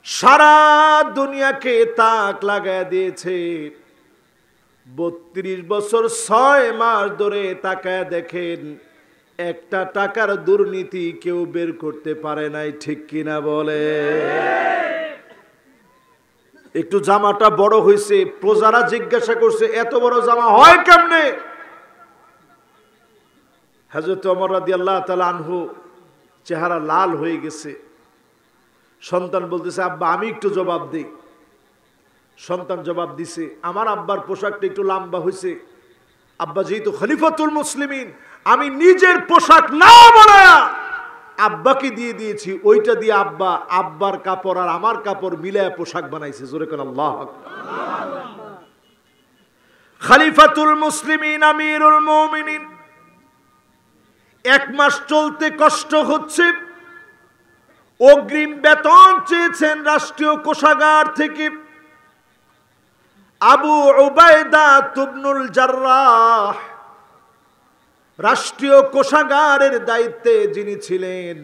সারা দুনিয়াকে তাক লাগায় দিয়েছে। 32 বছর 6 মাস ধরে তাকায় দেখেন একটা টাকার দুর্নীতি কেউ বের করতে পারে নাই, ঠিক কিনা বলে? একটু জামাটা বড় হয়েছে, প্রজারা জিজ্ঞাসা করছে এত বড় জামা হয় কেমনে? হযরত ওমর রাদিয়াল্লাহু তাআলা আনহু চেহারা লাল হয়ে গেছে। সন্তান বলতেছে আব্বা আমি একটু জবাব দেই। সন্তান জবাব দিছে আমার আব্বার পোশাকটা একটু লম্বা হয়েছে, আব্বা যেহেতু খলিফাতুল মুসলিমিন আমি নিজের পোশাক না বানায়া আব্বাকে দিয়ে দিয়েছি, ওইটা দিয়ে আব্বার কাপড় আর আমার কাপড় মিলায় পোশাক বানাইছে। জোরে কোন আল্লাহু আকবার। খলিফাতুল মুসলিমিন আমিরুল মুমিনিন 1 মাস চলতে কষ্ট হচ্ছে, অগ্রিম বেতন চেয়েছেন রাষ্ট্রীয় কোষাগার থেকে। আবু উবাইদা ইবনুল জাররাহ রাষ্ট্রীয় কোষাগারের দায়িত্বে যিনি ছিলেন,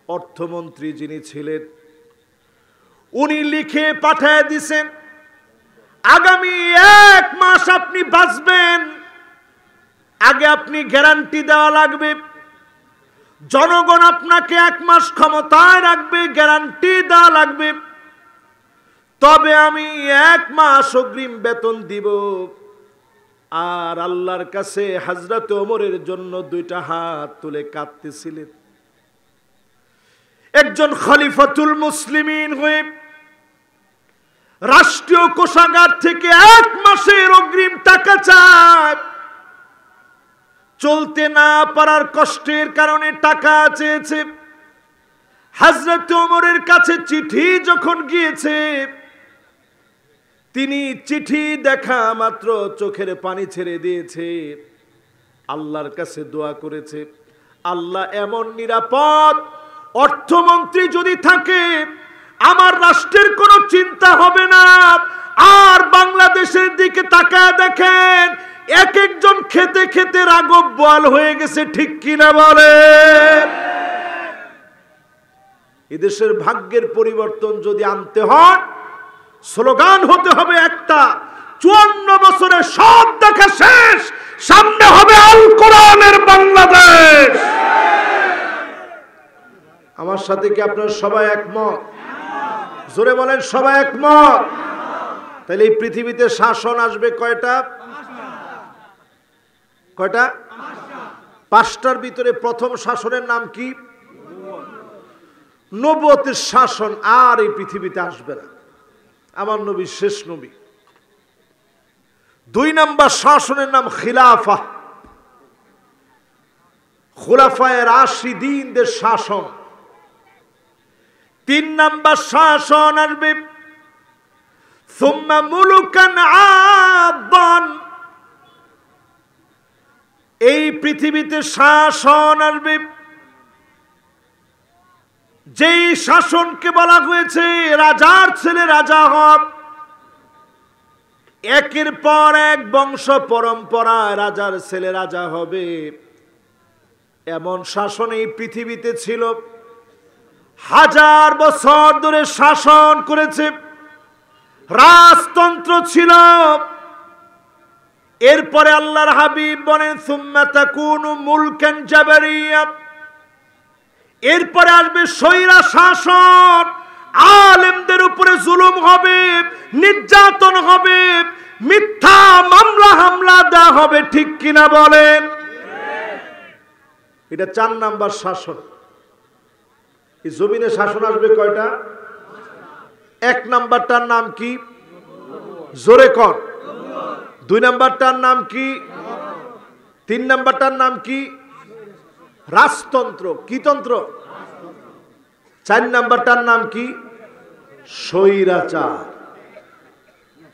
অর্থমন্ত্রী যিনি ছিলেন, উনি লিখে পাঠিয়ে দিয়েছেন আগামী 1 মাস আপনি বাঁচবেন, আগে আপনি গ্যারান্টি দেওয়া লাগবে। জনগণ আপনাকে 1 মাস ক্ষমতায় রাখবে, গ্যারান্টি দেওয়া লাগবে, তবে আমি 1 মাস অগ্রিম বেতন দিব। আর আল্লাহর কাছে হযরত ওমরের জন্য 2টা হাত তুলে কাঁদতেছিলেন। একজন খলিফাতুল মুসলিমিন হয়ে রাষ্ট্রীয় কোষাগার থেকে 1 মাসের অগ্রিম টাকা চায়, চলতে না পারার কষ্টের কারণে টাকা চেয়েছে। হযরত ওমরের কাছে চিঠি যখন গিয়েছে, তিনি চিঠি দেখা মাত্র চোখের পানি ছেড়ে দিয়েছে, আল্লাহর কাছে দোয়া করেছে আল্লাহ এমন নিরাপদ অর্থমন্ত্রী যদি থাকে আমার রাষ্ট্রের কোনো চিন্তা হবে না। আর বাংলাদেশের দিকে তাকায় দেখেন এক একজন খেতে খেতে রাগব বল হয়ে গেছে, ঠিক কিনা বলেন? এদেশের ভাগ্যের পরিবর্তন যদি আনতে হয় স্লোগান হতে হবে একটা, 54 বছরে সব দেখা শেষ, সামনে হবে আল কোরআনের বাংলাদেশ। আমার সাথে কি আপনারা সবাই একমত? জোরে বলেন সবাই একমত? তাহলে এই পৃথিবীতে শাসন আসবে কয়টা? 5টার ভিতরে প্রথম শাসনের নাম কি? নবুয়তের শাসন আর এই পৃথিবীতে আসবে না, আমার নবী শেষ নবী। 2 নম্বর শাসনের নাম খিলাফা, খুলাফায়ে রাশিদিনদের শাসন। 3 নম্বর শাসন আসবে সুম্মা মুলুকান আদান, এই পৃথিবীতে শাসন আসবে যেই শাসনকে বলা হয়েছে রাজার ছেলে রাজা হব, একের পর এক বংশ পরম্পরায় রাজার ছেলে রাজা হবে। এমন শাসন এই পৃথিবীতে ছিল, 1000 বছর ধরে শাসন করেছে, রাজতন্ত্র ছিল। এরপরে আল্লাহর হাবিব বলেন সুম্মা তাকুনু মুলকান জাবারিয়া, এরপরে আসবে স্বৈরা শাসন, আলেমদের উপরে জুলুম হবে, নির্যাতন হবে, মিথ্যা মামলা হামলা দেওয়া হবে, ঠিক কিনা বলেন? এটা 4 নাম্বার শাসন। এই জমিনে শাসন আসবে কয়টা? 1 নাম্বারটার নাম কি? জোরে কর। 2 নাম্বারটার নাম কি? 3 নাম্বারটার নাম কি? রাজতন্ত্র। কি তন্ত্র? 4 নাম্বারটার নাম কি? স্বৈরাচার।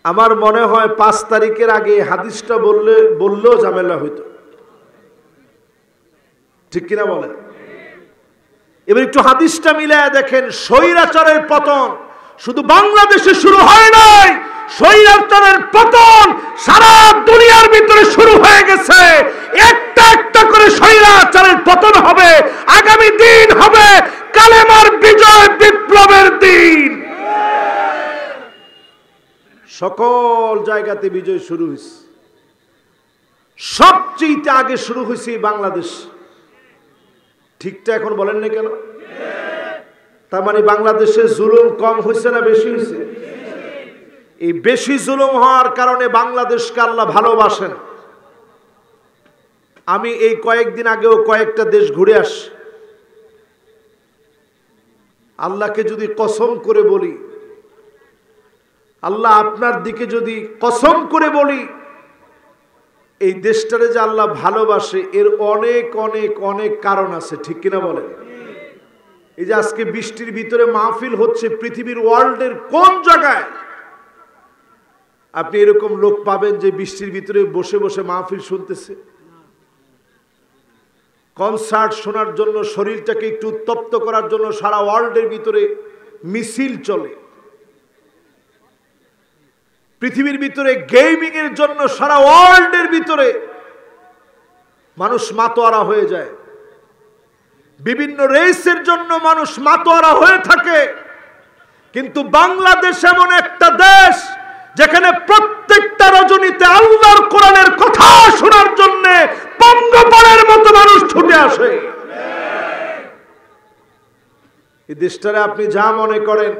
আমার মনে হয় 5 তারিখের আগে হাদিসটা বললেও ঝামেলা হইতো, ঠিক কিনা বলেন? এবার একটু হাদিসটা মিলায় দেখেন, স্বৈরাচারের পতন শুধু বাংলাদেশে শুরু হয় নাই, স্বৈরাচারের পতন সারা দুনিয়ার ভিতরে শুরু হয়ে গেছে। একটা একটা করে স্বৈরাচারের পতন হবে, আগামী দিন হবে কালেমার বিজয়, বিপ্লবের দিন। সকল জায়গাতে বিজয় শুরু হয়েছে, সবচেয়ে আগে শুরু হয়েছে বাংলাদেশ। ঠিকটা এখন বলেন না কেন? তার মানে বাংলাদেশে জুলুম কম হয়েছে না বেশি হয়েছে? এই বেশি জুলুম হওয়ার কারণে বাংলাদেশকে আল্লাহ ভালোবাসেন। আমি এই কয়েকদিন আগেও কয়েকটা দেশ ঘুরে আসি। আল্লাহকে যদি কসম করে বলি, আল্লাহ আপনার দিকে যদি কসম করে বলি, এই দেশটারে যে আল্লাহ ভালোবাসে এর অনেক অনেক অনেক কারণ আছে, ঠিক কিনা বলেন? এই যে আজকে বৃষ্টির ভিতরে মাহফিল হচ্ছে, পৃথিবীর ওয়ার্ল্ডের কোন জায়গায় আপনি এরকম লোক পাবেন যে বৃষ্টির ভিতরে বসে বসে মাহফিল শুনতেছে? কনসার্ট শোনার জন্য, শরীরটাকে একটু উত্তপ্ত করার জন্য সারা ওয়ার্ল্ডের ভিতরে মিছিল চলে। পৃথিবীর ভিতরে গেমিং এর জন্য সারা ওয়ার্ল্ডের ভিতরে মানুষ মাতোয়ারা হয়ে যায়। বিভিন্ন রেসের জন্য মানুষ মাতোয়ারা হয়ে থাকে। কিন্তু বাংলাদেশ এমন একটা দেশ যেখানে প্রত্যেকটা রজনীতে আল্লাহর কোরআনের কথা শোনার জন্য পঙ্গপালের মতো মানুষ ছুটে আসে। এই দেশটারে আপনি যা মনে করেন,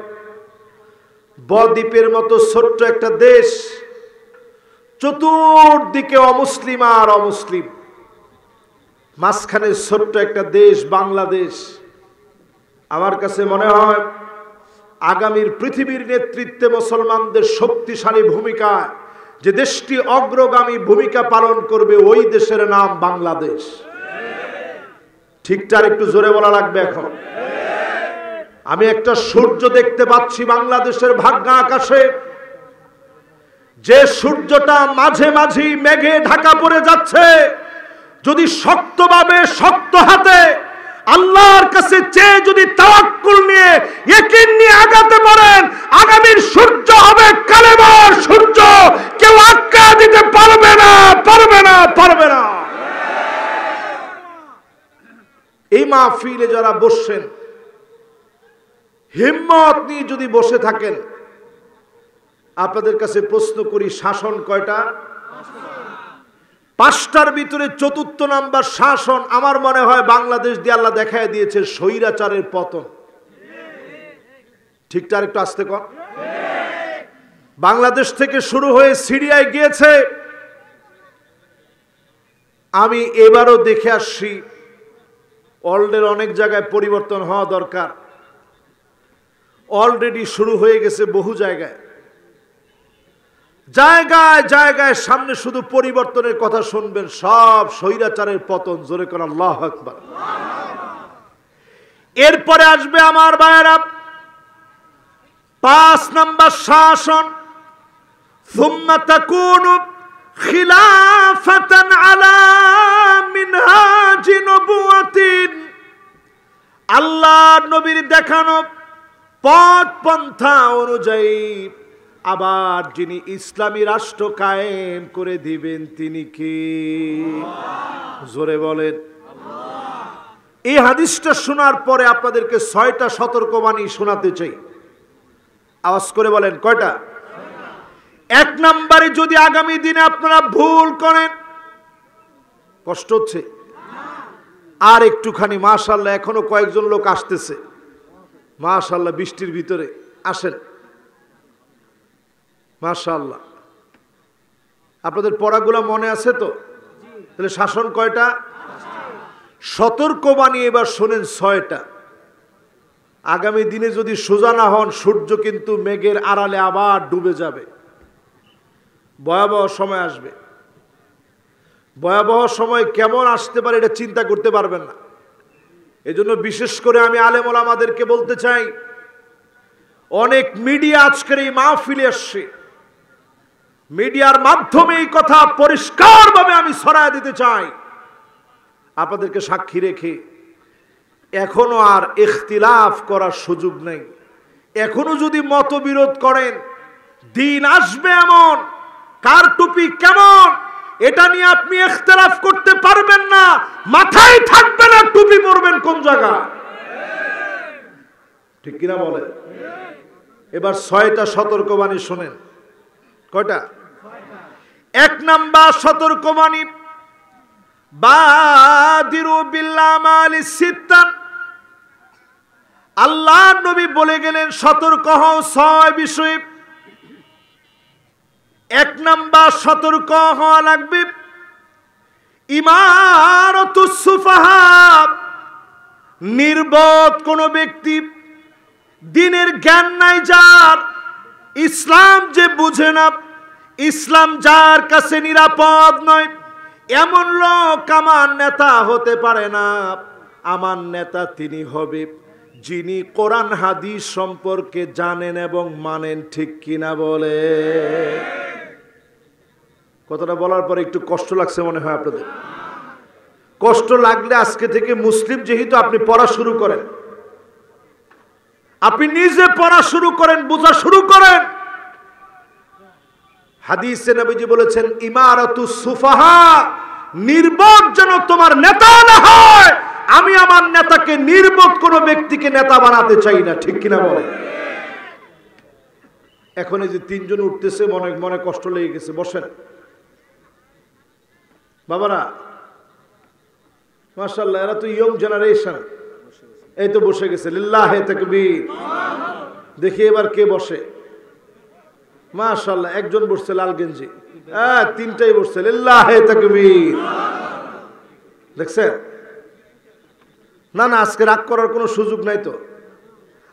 বদ্বীপের মতো ছোট্ট একটা দেশ, চতুর্দিকে অমুসলিম আর অমুসলিম, মাঝখানে ছোট্ট একটা দেশ বাংলাদেশ। আমার কাছে মনে হয় আগামীর পৃথিবীর নেতৃত্বে মুসলমানদের শক্তিশালী ভূমিকা, যে দেশটি অগ্রগামী ভূমিকা পালন করবে, ওই দেশের নাম বাংলাদেশ। ঠিকঠাক একটু জোরে বলা লাগবে। এখন আমি একটা সূর্য দেখতে পাচ্ছি বাংলাদেশের ভাগ্যা আকাশে, যে সূর্যটা মাঝে মাঝে মেঘে ঢাকা পড়ে যাচ্ছে। যদি শক্তভাবে শক্ত হাতে আল্লাহর কাছে চেয়ে যদি তাওয়াক্কুল নিয়ে ইয়াকিন নিয়ে আগাতে পারেন, আগামীর সূর্য হবে কালেমার সূর্য। কেউ আটকা দিতে পারবে না, পারবে না, পারবে না। এই মাহফিলে যারা বসছেন, হিম্মত নিয়ে যদি বসে থাকেন, আপনাদের কাছে প্রশ্ন করি, শাসন কয়টা? পাঁচটার ভিতরে চতুর্থ নাম্বার শাসন আমার মনে হয় বাংলাদেশ দিয়ে আল্লাহ দেখায় দিয়েছে স্বৈরাচারের পতন। ঠিকঠাক একটু আসতে কর। বাংলাদেশ থেকে শুরু হয়ে সিরিয়ায় গিয়েছে। আমি এবারও দেখে আসছি ওয়ার্ল্ডের অনেক জায়গায় পরিবর্তন হওয়া দরকার। অলরেডি শুরু হয়ে গেছে বহু জায়গায়, জায়গায় জায়গায় সামনে শুধু পরিবর্তনের কথা শুনবেন, সব স্বৈরাচারের পতন। জোরে করে আল্লাহু আকবার। এরপরে আসবে আমার ভাইয়েরা 5 নাম্বার শাসন, সুম্মা তাকুনু খিলাফাতান আলা মিনহাজি নবুওয়াতিন। আল্লাহ নবীর দেখানো পথ পন্থা অনুযায়ী আবার যিনি ইসলামী রাষ্ট্র কায়েম করে দিবেন তিনি কি? জোরে বলেন। এই হাদিসটা শোনার পরে আপনাদেরকে 6টা সতর্কবাণী শোনাতে চাই। আওয়াজ করে বলেন কয়টা? 1 নম্বরে, যদি আগামী দিনে আপনারা ভুল করেন, কষ্ট হচ্ছে আর একটুখানি, মাশাআল্লাহ এখনো কয়েকজন লোক আসতেছে, মাশাআল্লাহ বৃষ্টির ভিতরে আসেন, মাশাআল্লাহ। আপনাদের পড়াগুলো মনে আছে তো? তাহলে শাসন কয়টা? সতর্কবাণী এবার শোনেন 6টা। আগামী দিনে যদি সোজা না হন, সূর্য কিন্তু মেঘের আড়ালে আবার ডুবে যাবে, ভয়াবহ সময় আসবে। ভয়াবহ সময় কেমন আসতে পারে এটা চিন্তা করতে পারবেন না। এজন্য বিশেষ করে আমি আলেম ওলামাদেরকে বলতে চাই, অনেক মিডিয়া আজকের এই মাহফিলে আসছে, মিডিয়ার মাধ্যমে এই কথা পরিষ্কারভাবে আমি ছড়ায় দিতে চাই। আপনাদেরকে সাক্ষী রেখে এখনো আর ইখতিলাফ করার সুযোগ নেই। এখনো যদি মতবিরোধ করেন, দিন আসবে এমন, কার টুপি কেমন এটা নিয়ে আপনি ইখতিলাফ করতে পারবেন না, মাথায় থাকবে না টুপি পরবেন কোন জায়গা। ঠিক কিনা বলেন? এবার 6টা সতর্কবাণী শোনেন। কয়টা? 1 নাম্বার সতর্কবাণী, বাদিরু বিল আমালি সিত্তান। আল্লাহ নবী বলে গেলেন সতর্ক হও 6 বিষয়ে। 1 নাম্বার সতর্ক হওয়া লাগবে ইমারাতুস সুফাহা, নির্বোধ কোন ব্যক্তি, দ্বীনের জ্ঞান নাই যার, ইসলাম যে বুঝে না, ইসলাম যার কাছে নিরাপদ নয়, এমন লোক আমার নেতা হতে পারে না। আমার নেতা তিনি হবে যিনি কোরআন হাদিস সম্পর্কে জানেন এবং মানেন। ঠিক কিনা বলে? কথাটা বলার পরে একটু কষ্ট লাগছে মনে হয় আপনাদের। কষ্ট লাগলে আজকে থেকে মুসলিম যেহেতু আপনি পড়া শুরু করেন, আপনি নিজে পড়া শুরু করেন, বোঝা শুরু করেন। হাদিসে নবীজি বলেছেন ইমারাতুস সুফাহা, নির্বোধ যেন তোমার নেতা না হয়। আমি আমার নেতাকে, নির্বোধ কোন ব্যক্তিকে নেতা বানাতে চাই না। ঠিক কিনা বলে? এখন এই যে 3 জন উঠতেছে, মনে মনে কষ্ট লেগে গেছে। বসেন বাবারা, মাশাআল্লাহ, এরা তো ইয়ং জেনারেশন। এই তো বসে গেছে, লিল্লাহি তাকবীর। দেখি এবার কে বসে। মাশাআল্লাহ, একজন বসছে লাল গেঞ্জি, 3টাই বসছে, লিল্লাহি তাকবীর। দেখছেন? না না, আজকে রাগ করার কোনো সুযোগ নাই। তো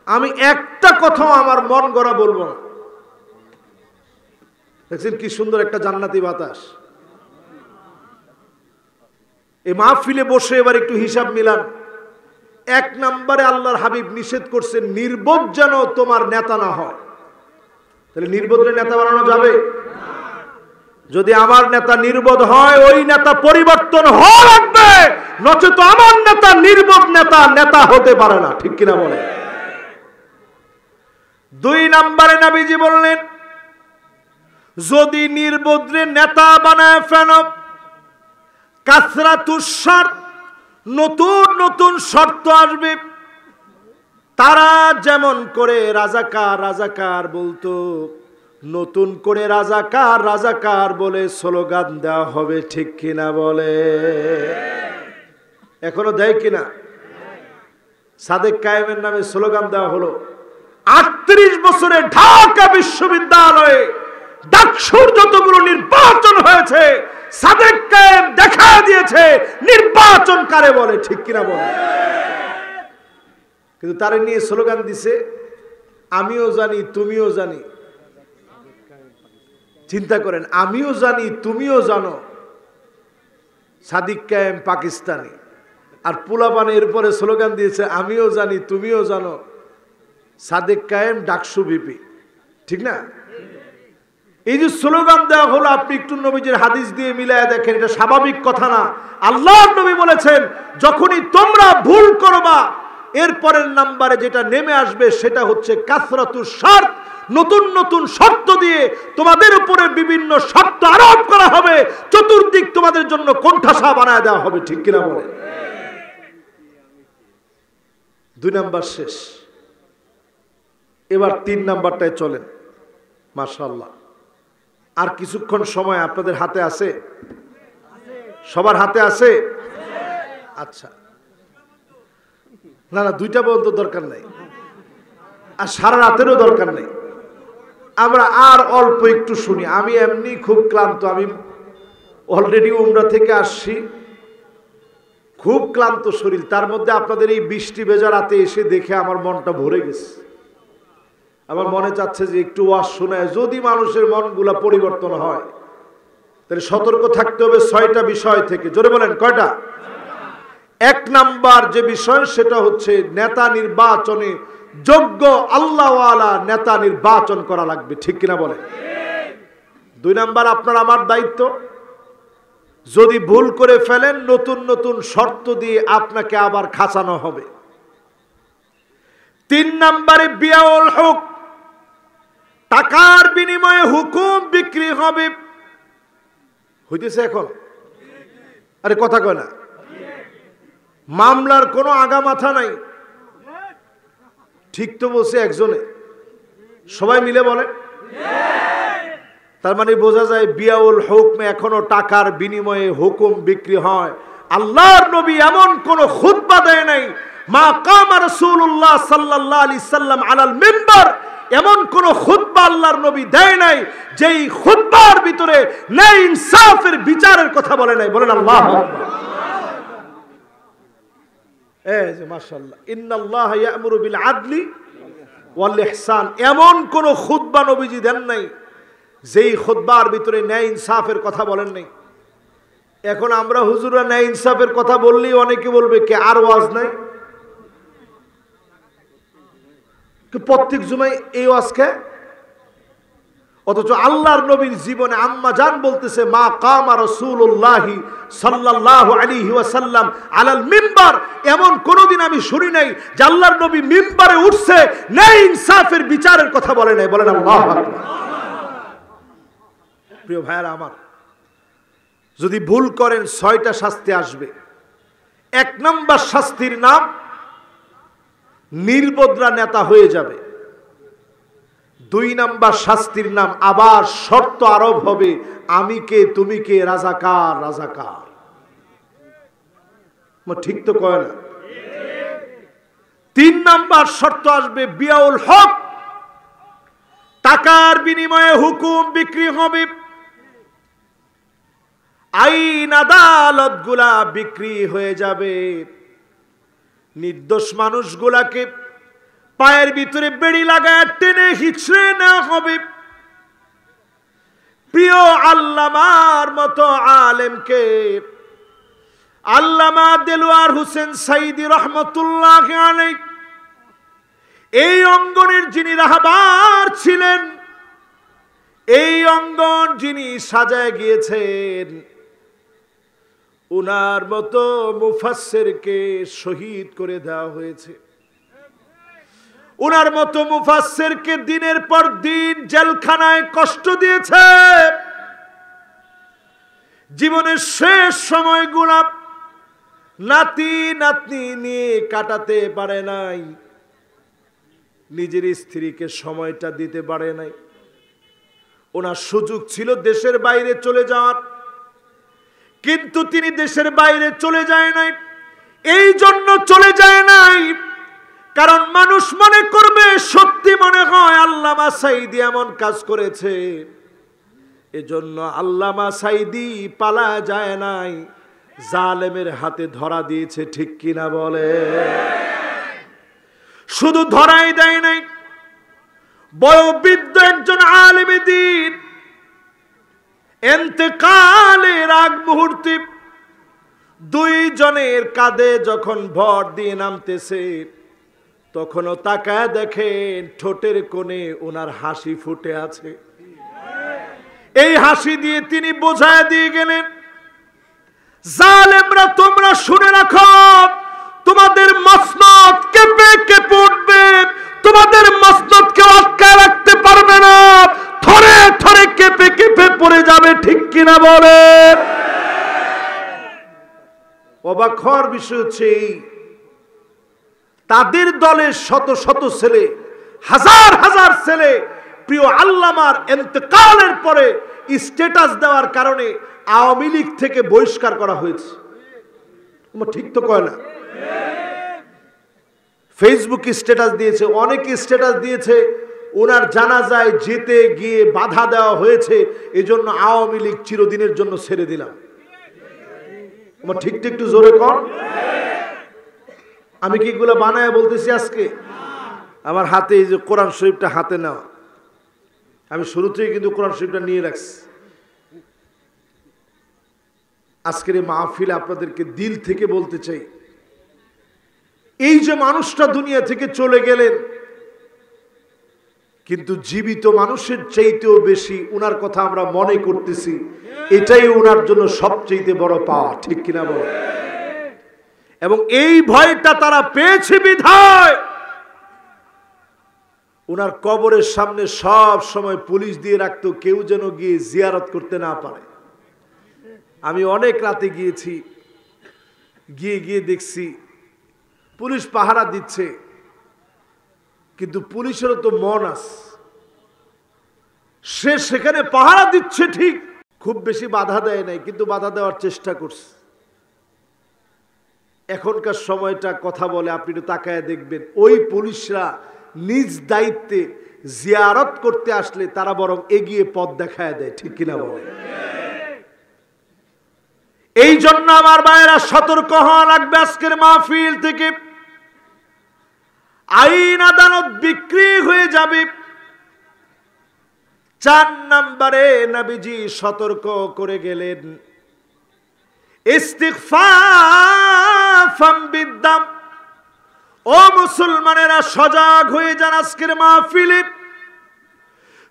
আমি একটা কথাও আমার মন গড়া বলবো না। দেখছেন কি সুন্দর একটা জান্নাতি বাতাস। এই মাহফিলে বসে এবার একটু হিসাব মিলান। 1 নম্বরে আল্লাহর হাবিব নিষেধ করছেন নির্বোধ যেন তোমার নেতা না হয়। তাহলে নির্বোধের নেতা বানানো যাবে? যদি আমার নেতা নির্বোধ হয়, ওই নেতা পরিবর্তন হওয়া লাগবে, নচেত আমার নেতা নির্বোধ নেতা হতে পারে না। ঠিক কিনা বলে? 2 নম্বরে নবীজি বললেন যদি নির্বোধের নেতা বানায় ফেলো, কাসরাতুস শর্ত, নতুন নতুন শর্ত আসবে। তারা যেমন করে রাজাকার রাজাকার বলতো, নতুন করে রাজাকার রাজাকার বলে স্লোগান দেওয়া হবে। ঠিক কিনা বলে? এখনো দেয় কিনা? সাদেক কায়েমের নামে স্লোগান দেওয়া হলো। 38 বছরে ঢাকা বিশ্ববিদ্যালয়ে ডাকসুর যতগুলো নির্বাচন হয়েছে, সাদেক কায়েম দেখা দিয়েছে নির্বাচন কারে বলে। ঠিক কিনা বলে? কিন্তু তারে নিয়ে স্লোগান দিছে আমিও জানি তুমিও জানি। চিন্তা করেন, আমিও জানি তুমিও জানো, সাদিক কায়েম পাকিস্তানি, আর পোলাপানে এরপরে স্লোগান দিয়েছে আমিও জানি তুমিও জানো, সাদেক কায়েম ডাকসু বিপি। ঠিক না? এই যে স্লোগান দেওয়া হলো, আপনি একটু নবীজির হাদিস দিয়ে মিলায় দেখেন, এটা স্বাভাবিক কথা না। আল্লাহর নবী বলেছেন যখনই তোমরা ভুল করবা, এরপরের নাম্বারে যেটা নেমে আসবে সেটা হচ্ছে কাসরাতুস শর্ত, নতুন নতুন শর্ত দিয়ে তোমাদের উপরে বিভিন্ন শর্ত আরোপ করা হবে, চতুর্দিক তোমাদের জন্য কোণঠাসা বানায় দেওয়া হবে। ঠিক কিনা বলে? 2 নাম্বার শেষ, এবার 3 নাম্বারটায় চলেন। মাশাআল্লাহ, আর কিছুক্ষণ সময় আপনাদের হাতে আছে? সবার হাতে আছে? আচ্ছা, না না, 2টা পর্যন্ত দরকার নেই, আর সারা রাতেরও দরকার নেই। আমরা আর অল্প একটু শুনি। আমি এমনি খুব ক্লান্ত, আমি অলরেডি উমরা থেকে আসছি, খুব ক্লান্ত শরীর। তার মধ্যে আপনাদের এই বৃষ্টি ভেজা রাতে এসে দেখে আমার মনটা ভরে গেছে। আমার মনে চাচ্ছে যে একটু ওয়াজ শোনায়, যদি মানুষের মনগুলা পরিবর্তন হয়, তাহলে সতর্ক থাকতে হবে 6টা বিষয় থেকে। জোরে বলেন, কয়টা? 1 নাম্বার যে বিষয় সেটা হচ্ছে নেতা নির্বাচনে যোগ্য আল্লাহওয়ালা নেতা নির্বাচন করা লাগবে। ঠিক কিনা বলে? 2 নাম্বার আপনার আমার দায়িত্ব, যদি ভুল করে ফেলেন নতুন নতুন শর্ত দিয়ে আপনাকে আবার খাঁচানো হবে। 3 নাম্বারে বিয়াউল হুক, টাকার বিনিময়ে হুকুম বিক্রি হবে। হইতেছে এখন? আরে কথা কয় না। মামলার কোনো আগা মাথা নাই। ঠিক তো বলছে একজনে, সবাই মিলে বলে। তার মানে বোঝা যায় বিয়াউল হুকমে এখনো টাকার বিনিময়ে হুকুম বিক্রি হয়। আল্লাহর নবী এমন কোন খুতবা দেয় নাই, মা কামা রাসূলুল্লাহ সাল্লাল্লাহু আলাইহি সাল্লাম আলাল মিম্বার, এমন কোন খুতবা আল্লাহর নবী দেয় নাই যেই খুতবার ভিতরে ন্যায় ইনসাফের বিচারের কথা বলে নাই। বলেন আল্লাহু আকবার। এই যে মাশাআল্লাহ, ইন্নাল্লাহা ইয়া'মুরু বিল আদলি ওয়াল ইহসান, এমন কোন খুতবা নবীজি দেন নাই যেই খুতবার ভিতরে ন্যায় ইনসাফের কথা বলেন নাই। এখন আমরা হুজুররা ন্যায় ইনসাফের কথা বললেই অনেকে বলবে কে আর ওয়াজ নাই, প্রত্যেক জুমায় এই ওয়াজকে। অথচ আল্লাহর নবীর জীবনে আম্মা জান বলতেছে মা কামা রাসূলুল্লাহি সাল্লাল্লাহু আলাইহি ওয়াসাল্লাম আলাল মিম্বার, এমন কোনদিন আমি শুনি নাই যে আল্লাহর নবী মিম্বারে উঠছে ন্যায় ইনসাফের বিচারের কথা বলে নাই। বলেন আল্লাহু আকবার। প্রিয় ভাইরা আমার, যদি ভুল করেন 6টা শাস্তি আসবে। 1 নম্বর শাস্তির নাম নির্বোধরা নেতা হয়ে যাবে। 2 নম্বর শাস্তির নাম আবার শর্ত আরোপ হবে, আমি কে তুমি কে, রাজাকার রাজাকার। ঠিক তো কয় না? 3 নম্বর শর্ত আসবে বিয়াউল হক, টাকার বিনিময়ে হুকুম বিক্রি হবে। আইন আদালত গুলা বিক্রি হয়ে যাবে। নির্দোষ মানুষগুলাকে পায়ের ভিতরে বেড়ি লাগায় টেনে হিচড়ে নেওয়া হবে। প্রিয় আল্লামার মতো আলেমকে, আল্লামা দেলোয়ার হোসেন সাইদি রহমতুল্লাহ আলাইহি, এই অঙ্গনের যিনি রাহবার ছিলেন, এই অঙ্গন যিনি সাজায় গিয়েছেন, উনার মতো মুফাসসিরকে শহীদ করে দেওয়া হয়েছে। উনার মতো মুফাসসিরকে দিনের পর দিন জেলখানায় কষ্ট দিয়েছে। জীবনের শেষ সময়গুলো নাতি নাতনি নিয়ে কাটাতে পারে নাই, নিজের স্ত্রীকে সময়টা দিতে পারে নাই। ওনার সুযোগ ছিল দেশের বাইরে চলে যাওয়ার, কিন্তু তিনি দেশের বাইরে চলে যায় নাই। এই জন্য চলে যায় নাই কারণ মানুষ মনে করবে, সত্যি মনে হয় আল্লামা সাঈদী এমন কাজ করেছে। এজন্য আল্লামা সাঈদী পালা যায় নাই, জালেমের হাতে ধরা দিয়েছে। ঠিক কিনা বলে? শুধু ধরাই দেয় নাই, বয়োবৃদ্ধ একজন আলেমে দ্বীন ইন্তেকালের আগ মুহূর্তে 2 জনের কাঁধে যখন ভর দিয়ে নামতেছে, তখনও তাকায় দেখেন ঠোঁটের কোণে ওনার হাসি ফুটে আছে। এই হাসি দিয়ে তিনি বোঝায় দিয়ে গেলেন, জালেমরা তোমরা শুনে রাখো, তোমাদের মসনদ কেঁপে কেঁপে উঠবে, তোমাদের মসনদ কেউ আটকায় রাখতে পারবে না, থরে থরে কেঁপে কেঁপে পড়ে যাবে। ঠিক কিনা বলেন? অবাক হওয়ার বিষয় হচ্ছে তাদের দলের শত শত ছেলে, হাজার হাজার ছেলে প্রিয় আল্লামার ইন্তেকালের পরে স্ট্যাটাস দেওয়ার কারণে আওয়ামী লীগ থেকে বহিষ্কার করা হয়েছে। ঠিক তো কয় না? ফেসবুক স্ট্যাটাস দিয়েছে, অনেকে স্ট্যাটাস দিয়েছে ওনার জানাজায় যেতে গিয়ে বাধা দেওয়া হয়েছে, এজন্য আওয়ামী লীগ চিরদিনের জন্য ছেড়ে দিলাম। ঠিক একটু জোরে কর। আমি কি এগুলো বানায় বলতেছি আজকে? আমার হাতে এই যে কোরআন শরীফটা হাতে নেওয়া, আমি শুরু থেকে কিন্তু কোরআন শরীফটা নিয়ে রাখছি। আজকের এই মাহফিলে আপনাদেরকে দিল থেকে বলতে চাই, এই যে মানুষটা দুনিয়া থেকে চলে গেলেন, কিন্তু জীবিত মানুষের চাইতেও বেশি উনার কথা আমরা মনে করতেছি, এটাই উনার জন্য সবচেয়ে বড় পাওয়া। ঠিক কিনা বল? এবং এই ভয়টা তারা পেয়েছে বিধায় উনার কবরের সামনে সব সময় পুলিশ দিয়ে রাখতো, কেউ যেন গিয়ে জিয়ারত করতে না পারে। আমি অনেক রাতে গিয়েছি, গিয়ে দেখছি পুলিশ পাহারা দিচ্ছে, কিন্তু পুলিশেরও তো মন আছে। সে সেখানে পাহারা দিচ্ছে ঠিক, খুব বেশি বাধা দেয় নাই, কিন্তু বাধা দেওয়ার চেষ্টা করছে। এখনকার সময়টা কথা বলে, আপনি একটু তাকায় দেখবেন, ওই পুলিশরা নিজ দায়িত্বে জিয়ারত করতে আসলে তারা বরং এগিয়ে পথ দেখায় দেয়, ঠিক কিনা বলে? এই জন্য আমার ভাইয়েরা সতর্ক হওয়া লাগবে। আজকের মাহফিল থেকে আইন আদালত বিক্রি হয়ে যাবে। 4 নম্বরে নবীজি সতর্ক করে গেলেন, ইস্তিগফাফাম বিদ্দাম। ও মুসলমানেরা, সজাগ হয়ে যান। আজকের মাহফিলে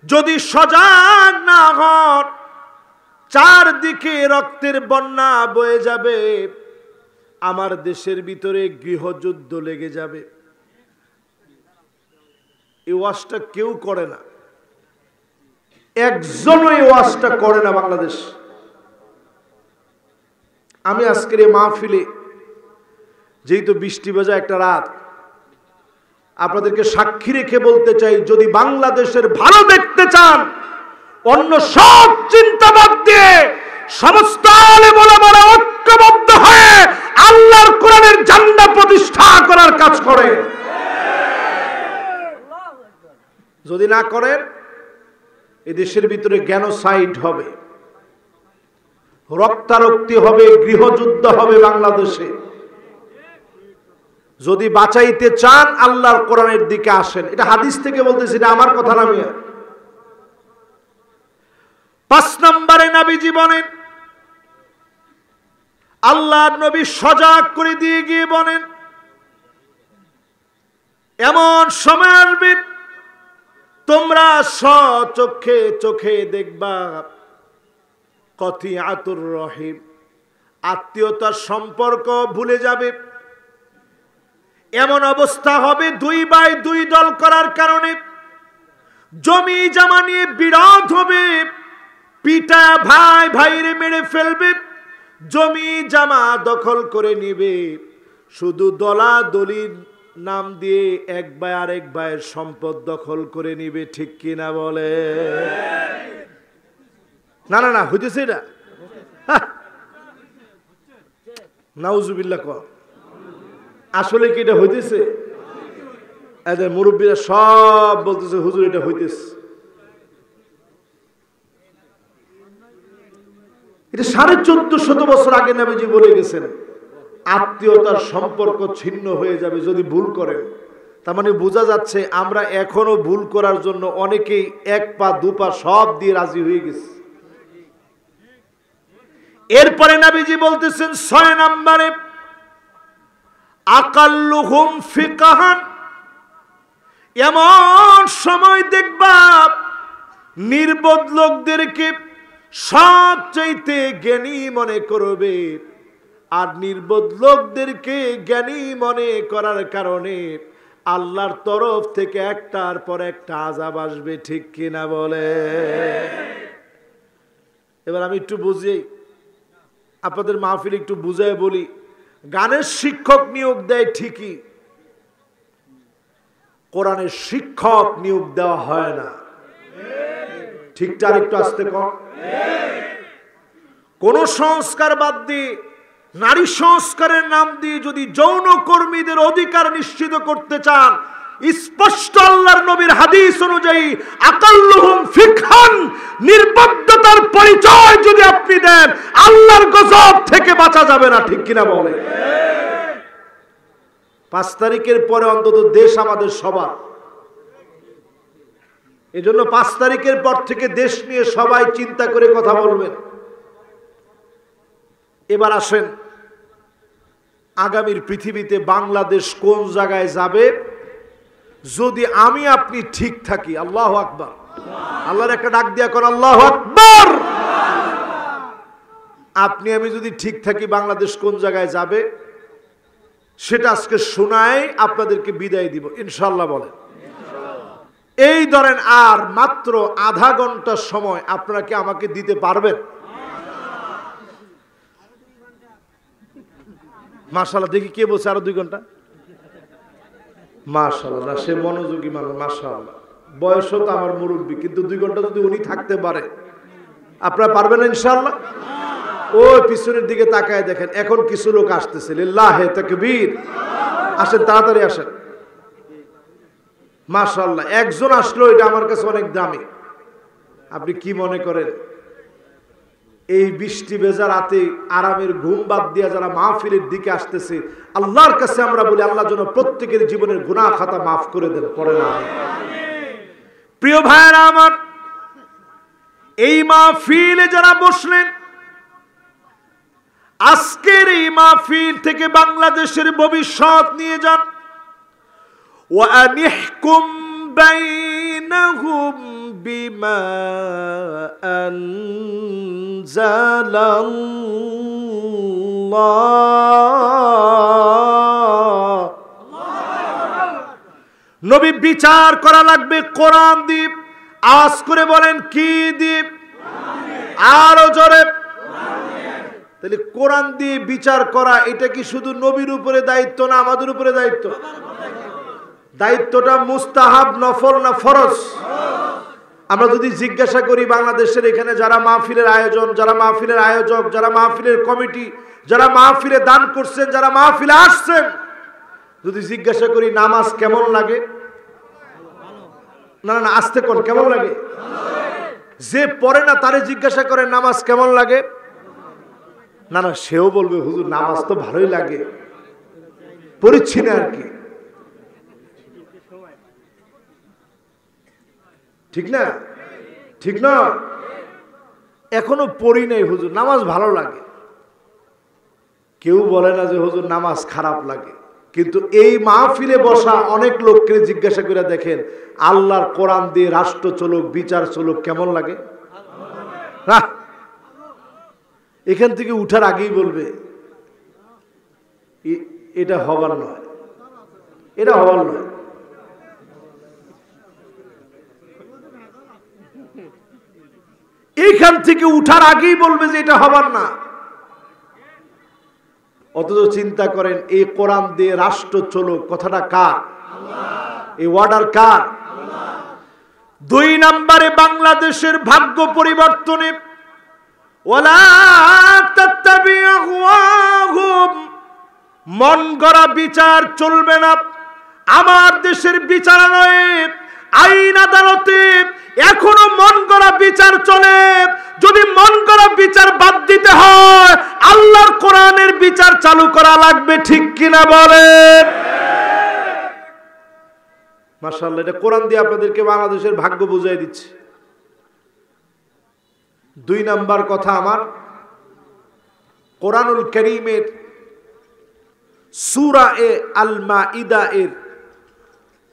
যদি সজাগ না হন, চারদিকে রক্তের বন্যা বয়ে যাবে, আমার দেশের ভিতরে গৃহযুদ্ধ লেগে যাবে। এই ওয়াজটা কেউ করে না, একজনও এই ওয়াজটা করে না বাংলাদেশ। আমি আজকের এই মাহফিলে, যেহেতু বৃষ্টি ভেজা একটা রাত, আপনাদেরকে সাক্ষী রেখে বলতে চাই, যদি বাংলাদেশের ভালো দেখতে চান, অন্য সব চিন্তা বাদ দিয়ে সমস্ত আলেম ওলামারা ঐক্যবদ্ধ হয়ে আল্লাহর কোরআনের ঝান্ডা প্রতিষ্ঠা করার কাজ করে। যদি না করেন, এই দেশের ভিতরে জেনোসাইড হবে, রক্তারক্তি হবে, গৃহযুদ্ধ হবে বাংলাদেশে। যদি বাঁচাইতে চান, আল্লাহর কোরআনের দিকে আসেন। এটা হাদিস থেকে বলতেছি, এটা আমার কথা না। 5 নম্বরে নবীজি বলেন, আল্লাহর নবী সজাগ করে দিয়ে গিয়ে বলেন, এমন সময় আসবে তোমরা স্বচক্ষে চোখে দেখবা কতিআতুর রহিম, আত্মীয়তার সম্পর্ক ভুলে যাবে। এমন অবস্থা হবে 2 ভাই 2 দল করার কারণে জমি জমা নিয়ে বিরোধ হবে, পিতা ভাই ভাইরে মেরে ফেলবে, জমি জমা দখল করে নিবে, শুধু দলাদলির নাম দিয়ে এক ভাই আরেক ভাইয়ের সম্পদ দখল করে নিবে, ঠিক কিনা বলে? না না না, হইতেছে এটা? নাউজুবিল্লাহ ক, আসলে কি এটা হইতেছে? এদের মুরব্বীরা সব বলতেছে, হুজুর এটা হইতেছে। এটা 1450 বছর আগে নবীজি বলে গেছেন, আত্মীয়তার সম্পর্ক ছিন্ন হয়ে যাবে যদি ভুল করেন। তার মানে বোঝা যাচ্ছে আমরা এখনো ভুল করার জন্য অনেকেই 1 পা 2 পা সব দিয়ে রাজি হয়ে গেছে। এরপরে নবীজি বলতেছেন 6 নম্বরে, আকাল্লুহুম ফিকহান। এমন সময় দেখবা নির্বোধ লোকদেরকে সবচাইতে জ্ঞানী মনে করবে, আর নির্বোধ লোকদেরকে জ্ঞানী মনে করার কারণে আল্লাহর তরফ থেকে একটার পর একটা আযাব আসবে, ঠিক কিনা বলে? এবার আমি একটু বুঝি, আপনাদের মাহফিল একটু বুঝায় বলি। গানের শিক্ষক নিয়োগ দেয় ঠিকই, কোরআনের শিক্ষক নিয়োগ দেওয়া হয় না। ঠিকঠাক একটু আসতে কম। কোন সংস্কার বাদ দিয়ে, নারী সংস্কারের নাম দিয়ে যদি যৌন কর্মীদের অধিকার নিশ্চিত করতে চান, স্পষ্ট আল্লাহর নবীর হাদিস অনুযায়ী আকাল্লুহুম ফিকহান, নির্বুদ্ধতার পরিচয় যদি আপনি দেন, আল্লাহর গজব থেকে বাঁচা যাবে না, ঠিক কিনা বলে? 5 তারিখের পরে অন্তত দেশ আমাদের সবার। এজন্য 5 তারিখের পর থেকে দেশ নিয়ে সবাই চিন্তা করে কথা বলবেন। এবার আসেন, আগামীর পৃথিবীতে বাংলাদেশ কোন জায়গায় যাবে যদি আমি আপনি ঠিক থাকি। আল্লাহু আকবার। আল্লাহর একটা ডাক দিয়া কর, আল্লাহু আকবার। আপনি আমি যদি ঠিক থাকি, বাংলাদেশ কোন জায়গায় যাবে সেটা আজকে শোনায় আপনাদেরকে বিদায় দিব ইনশাআল্লাহ। বলেন, এই ধরেন আর মাত্র আধা ঘন্টার সময় আপনারা কি আমাকে দিতে পারবেন? মাশাআল্লাহ। দেখি কে বলছে আরো 2 ঘন্টা। মাশাআল্লাহ, সে মনোযোগী মানুষ। মাশাআল্লাহ, বয়সও তো আমার মুরব্বী, কিন্তু 2 ঘন্টা যদি উনি থাকতে পারে, আপনারা পারবেন ইনশাআল্লাহ? ওই পিছনের দিকে তাকায় দেখেন, এখন কিছু লোক আসতেছে। লিল্লাহে তাকবীর। আসেন, তাড়াতাড়ি আসেন। মাশাআল্লাহ, একজন আসলো, এটা আমার কাছে অনেক দামি। আপনি কি মনে করেন এই বৃষ্টি ভেজা রাতে আরামের ঘুম বাদ দিয়া যারা মাহফিলের দিকে আসতেছে, আল্লাহর কাছে আমরা বলি আল্লাহ যেন প্রত্যেকের জীবনের গুনাহ খাতা মাফ করে দেন। পড়ে না। প্রিয় ভাইরা আমার, এই মাহফিলে যারা বসলেন, আজকের এই মাহফিল থেকে বাংলাদেশের ভবিষ্যৎ নিয়ে যান। ওয়া আনিহকুম বাইনাহুম বিমা আনজালাল্লাহ। নবী বিচার করা লাগবে কোরআন দিয়ে। আওয়াজ করে বলেন, কি দিয়ে? আরো জোরে। তাহলে কোরআন দিয়ে বিচার করা, এটা কি শুধু নবীর উপরে দায়িত্ব না আমাদের উপরে দায়িত্ব? দায়িত্বটা মুস্তাহাব, নফল না ফরজ? আমরা যদি জিজ্ঞাসা করি বাংলাদেশের এখানে যারা মাহফিলের আয়োজন, যারা মাহফিলের আয়োজক, যারা মাহফিলের কমিটি, যারা মাহফিলে দান করছেন, যারা মাহফিলে আসছেন, যদি জিজ্ঞাসা করি নামাজ কেমন লাগে, না না আসতে কোন কেমন লাগে? যে পড়ে না তারে জিজ্ঞাসা করেন নামাজ কেমন লাগে, না না সেও বলবে হুজুর নামাজ তো ভালোই লাগে, পড়ছি না আর কি। ঠিক না? ঠিক না? এখনো পড়ি নাই হুজুর, নামাজ ভালো লাগে। কেউ বলে না যে হুজুর নামাজ খারাপ লাগে। কিন্তু এই মাহফিলে বসা অনেক লোককে জিজ্ঞাসা করে দেখেন, আল্লাহর কোরআন দিয়ে রাষ্ট্র চলুক, বিচার চলুক, কেমন লাগে? না, এখান থেকে উঠার আগেই বলবে এটা হবার নয়, এটা হবার নয়। এইখান থেকে উঠার আগেই বলবে যে এটা হবার না। অথচ চিন্তা করেন, এই কোরআন দিয়ে রাষ্ট্র চলুক, কথাটা কার? এই অর্ডার কার? 2 নম্বরে বাংলাদেশের ভাগ্য পরিবর্তনে ওয়ালা তাত্তাবি আহওয়াহুম, মন গড়া বিচার চলবে না। আমার দেশের বিচারালয়ে, আইন আদালতে এখনো মন গড়া বিচার চলে। যদি মন গড়া বিচার বাদ দিতে হয়, আল্লাহর কোরআনের বিচার চালু করা লাগবে। ঠিক কিনা বলেন? মাশাআল্লাহ, এটা কোরআন দিয়ে আপনাদেরকে বাংলাদেশের ভাগ্য বুঝাই দিচ্ছে। 2 নাম্বার কথা আমার, কোরআনুল কারীমের সূরা আল মাইদা এর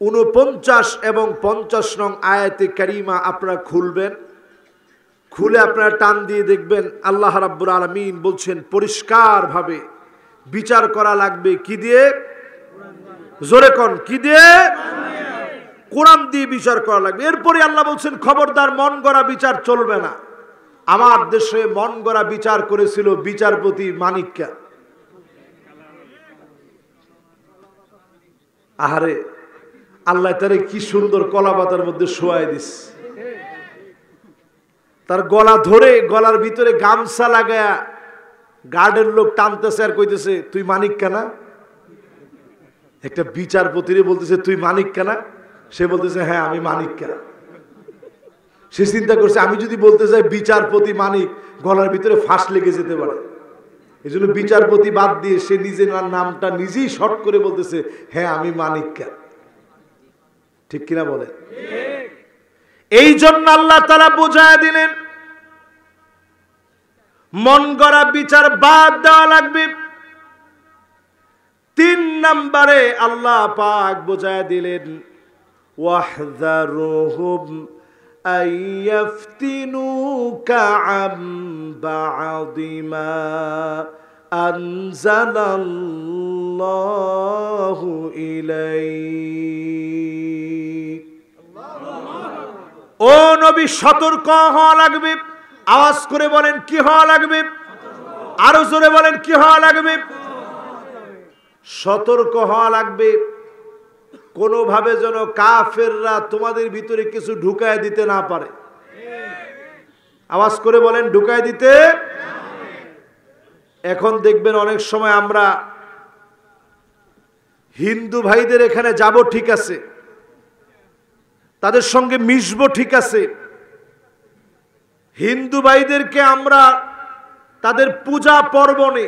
49 এবং 50 নং আয়াতে কারিমা আপনারা খুলবেন। খুলে আপনারা টান দিয়ে দেখবেন আল্লাহ রাব্বুল আলামিন বলছেন পরিষ্কার ভাবে বিচার করা লাগবে কি দিয়ে? জোরে কোন কি দিয়ে? কোরআন দিয়ে বিচার করা লাগবে। এরপরে আল্লাহ বলছেন খবরদার মন গড়া বিচার চলবে না। আমার দেশে মন গড়া বিচার করেছিল বিচারপতি মানিক্কা। আহারে আল্লাহ তারে কি সুন্দর কলা পাতার মধ্যে শোয়াই দিস। তার গলা ধরে গলার ভিতরে গামছা লাগায়া গার্ডের লোক টানতেছে আর কইতেছে তুই মানিক্কা না? একটা বিচারপতিরে বলতেছে তুই মানিক্কা না? সে বলতেছে হ্যাঁ আমি মানিক্কা। সে চিন্তা করছে আমি যদি বলতে যাই বিচারপতি মানিক, গলার ভিতরে ফাঁস লেগে যেতে পারে। এই জন্য বিচারপতি বাদ দিয়ে সে নিজের নামটা নিজেই শর্ট করে বলতেছে হ্যাঁ আমি মানিক্কা। ঠিক কিনা বলে? এই জন্য আল্লাহ তাআলা বুঝায় দিলেন মন গড়া বিচার বাদ দেওয়া লাগবে। 3 নম্বরে আল্লাহ পাক বুঝায় দিলেন ওয়াহযারুহুম আইয়াফতিনুকা আম বা'দিমা আনজালাল্লাহু ইলাইক। ও নবী সতর্ক হওয়া লাগবে। আওয়াজ করে বলেন কি হওয়া লাগবে? আরো জোরে বলেন কি হওয়া লাগবে? সতর্ক হওয়া লাগবে। কোনোভাবে যেন কাফেররা তোমাদের ভিতরে কিছু ঢুকায় দিতে না পারে। আওয়াজ করে বলেন, ঢুকায় দিতে। এখন দেখবেন অনেক সময় আমরা হিন্দু ভাইদের এখানে যাব, ঠিক আছে, তাদের সঙ্গে মিশবো, ঠিক আছে, হিন্দু ভাইদেরকে আমরা তাদের পূজা পর্বণে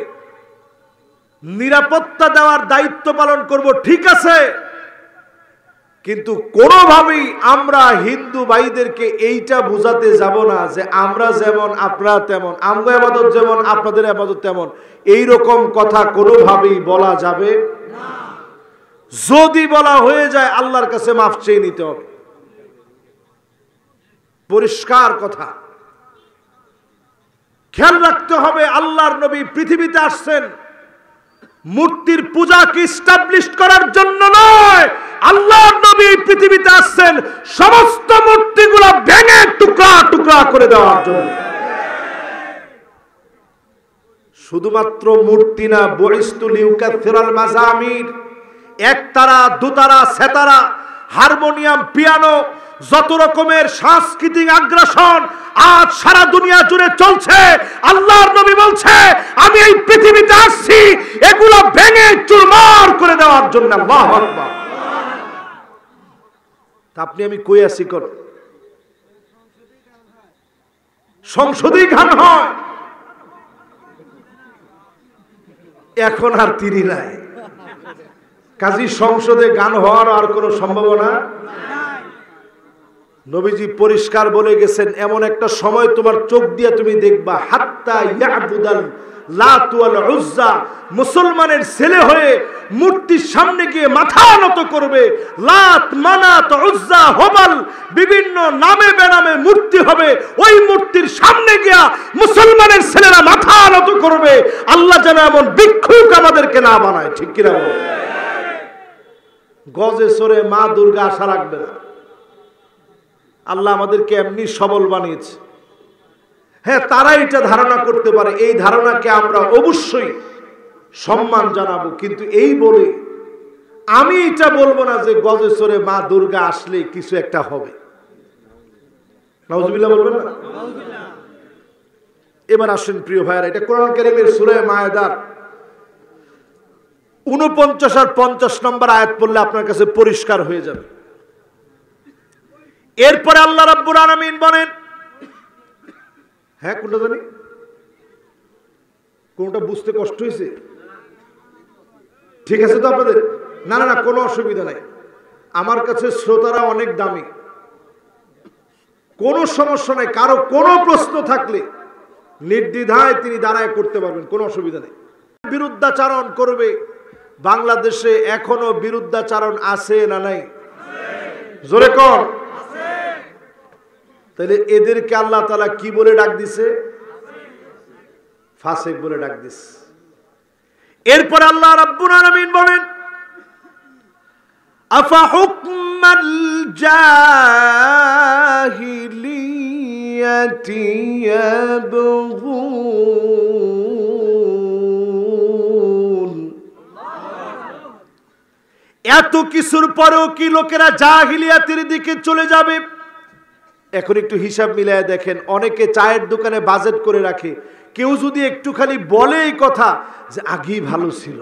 নিরাপত্তা দেওয়ার দায়িত্ব পালন করব, ঠিক আছে, কিন্তু কোনোভাবেই আমরা হিন্দু ভাইদেরকে এইটা বোঝাতে যাব না যে আমরা যেমন আপনারা তেমন, আমরা ইবাদত যেমন আপনাদের ইবাদত তেমন, এইরকম কথা কোনোভাবেই বলা যাবে না। যদি বলা হয়ে যায় আল্লাহর কাছে মাফ চেয়ে নিতে হবে। পরিষ্কার কথা। খেয়াল রাখতে হবে, আল্লাহর নবী পৃথিবীতে আসছেন মূর্তির পূজাকে এস্টাবলিশ করার জন্য নয়। আল্লাহর নবী পৃথিবীতে আসছেন সমস্ত মূর্তিগুলো ভেঙে টুকরা টুকরা করে দেওয়ার জন্য। শুধুমাত্র মূর্তি না, বুইস্তু লিউকাসসিরাল মাযামির, একতারা, দুতারা, সেতারা, হারমোনিয়াম, পিয়ানো, যত রকমের সাংস্কৃতিক আগ্রাসন আজ সারা দুনিয়া জুড়ে চলছে, আল্লাহর নবী বলছে আমি এই পৃথিবীতে আসছি এগুলো ভেঙে চুরমার করে দেওয়ার জন্য। আল্লাহু আকবার। আপনি আমি কই আছি কোন সংসদে গান হয়, এখন আর তিনি নাই, কাজী সংসদে গান হওয়ার আর কোনো সম্ভাবনা নাই। নবীজি পরিষ্কার বলে গেছেন, এমন একটা সময় তোমার চোখ দিয়ে তুমি দেখবা, হাত্তা ইয়াবুদাল লাত ওয়াল উজ্জা, মুসলমানের ছেলে হয়ে মূর্তির সামনে গিয়ে মাথা নত করবে। লাত, মানাত, উজ্জা, হবাল, বিভিন্ন নামে বেনামে মূর্তি হবে, ওই মূর্তির সামনে গিয়া মুসলমানের ছেলেরা মাথা নত করবে। আল্লাহ যেন এমন ভিক্ষুক আমাদেরকে না বানায়, ঠিক কিনা বল? গজে সরে মা দুর্গা আশা রাখবে না। আল্লাহ আমাদেরকে এমনি সবল বানিয়েছে। হ্যাঁ, তারা এটা ধারণা করতে পারে, এই ধারণাকে আমরা অবশ্যই সম্মান জানাবো, কিন্তু এই বলে আমি এটা বলবো না যে গজেশ্বরে মা দুর্গা আসলে কিছু একটা হবে। নাউজুবিল্লাহ বলবেন না? এবার আসেন প্রিয় ভাইরা, এটা কোরআন কারীমের সূরা মায়েদার 49 আর 50 নম্বর আয়াত পড়লে আপনার কাছে পরিষ্কার হয়ে যাবে। এরপরে আল্লাহ রাব্বুল আলামিন বলেন, হ্যাঁ কোনটা জানি, কোনটা বুঝতে কষ্ট হয়েছে? ঠিক আছে তো আপনাদের? না না না, কোনো অসুবিধা নাই। আমার কাছে শ্রোতারা অনেক দামি, কোনো সমস্যা নাই। কারো কোনো প্রশ্ন থাকলে নির্দ্বিধায় তিনি দাঁড়ায় করতে পারবেন, কোনো অসুবিধা নেই। বিরুদ্ধাচারণ করবে, বাংলাদেশে এখনো বিরুদ্ধাচারণ আছে না নাই? জোরে কর। তাহলে এদেরকে আল্লাহ তাআলা কি বলে ডাক দিছে? ফাসিক বলে ডাক দিছে। এরপর আল্লাহ রাব্বুল আলামিন বলেন, আফা হুকমাল জাহিলিয়াতি ইয়াবগুন। এত কিছুর পরেও কি লোকেরা জাহিলিয়াতের দিকে চলে যাবে? এখন একটু হিসাব মিলায় দেখেন, অনেকে চায়ের দোকানে বাজেট করে রাখে, কেউ যদি একটু খালি বলে এই কথা যে আগেই ভালো ছিল,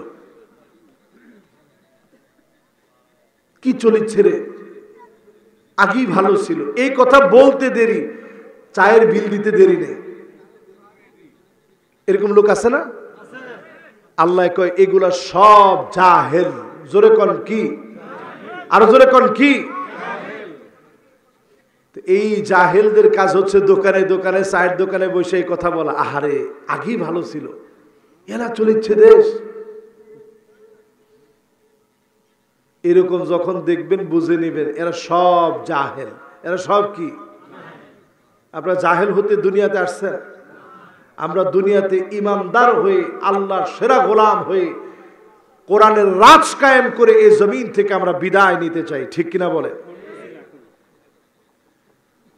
কি চলিচ্ছে রে, আগেই ভালো ছিল, এই কথা বলতে দেরি, চায়ের বিল দিতে দেরি নেই। এরকম লোক আছে না? আল্লাহ কয় এগুলা সব জাহেল। জোরে কোন কি? আরো জোরে কোন কি? এই জাহেলদের কাজ হচ্ছে দোকানে দোকানে, চায়ের দোকানে বসে এই কথা বলা, আহারে আগেই ভালো ছিল, এরা চলেছে দেশ। এরকম যখন দেখবেন বুঝে নেবেন এরা সব জাহেল। এরা সব কি? আপনারা জাহেল হতে দুনিয়াতে আসছেন। আমরা দুনিয়াতে ইমানদার হয়ে, আল্লাহর সেরা গোলাম হয়ে, কোরআনের রাজ কায়েম করে এই জমিন থেকে আমরা বিদায় নিতে চাই, ঠিক কিনা বলে?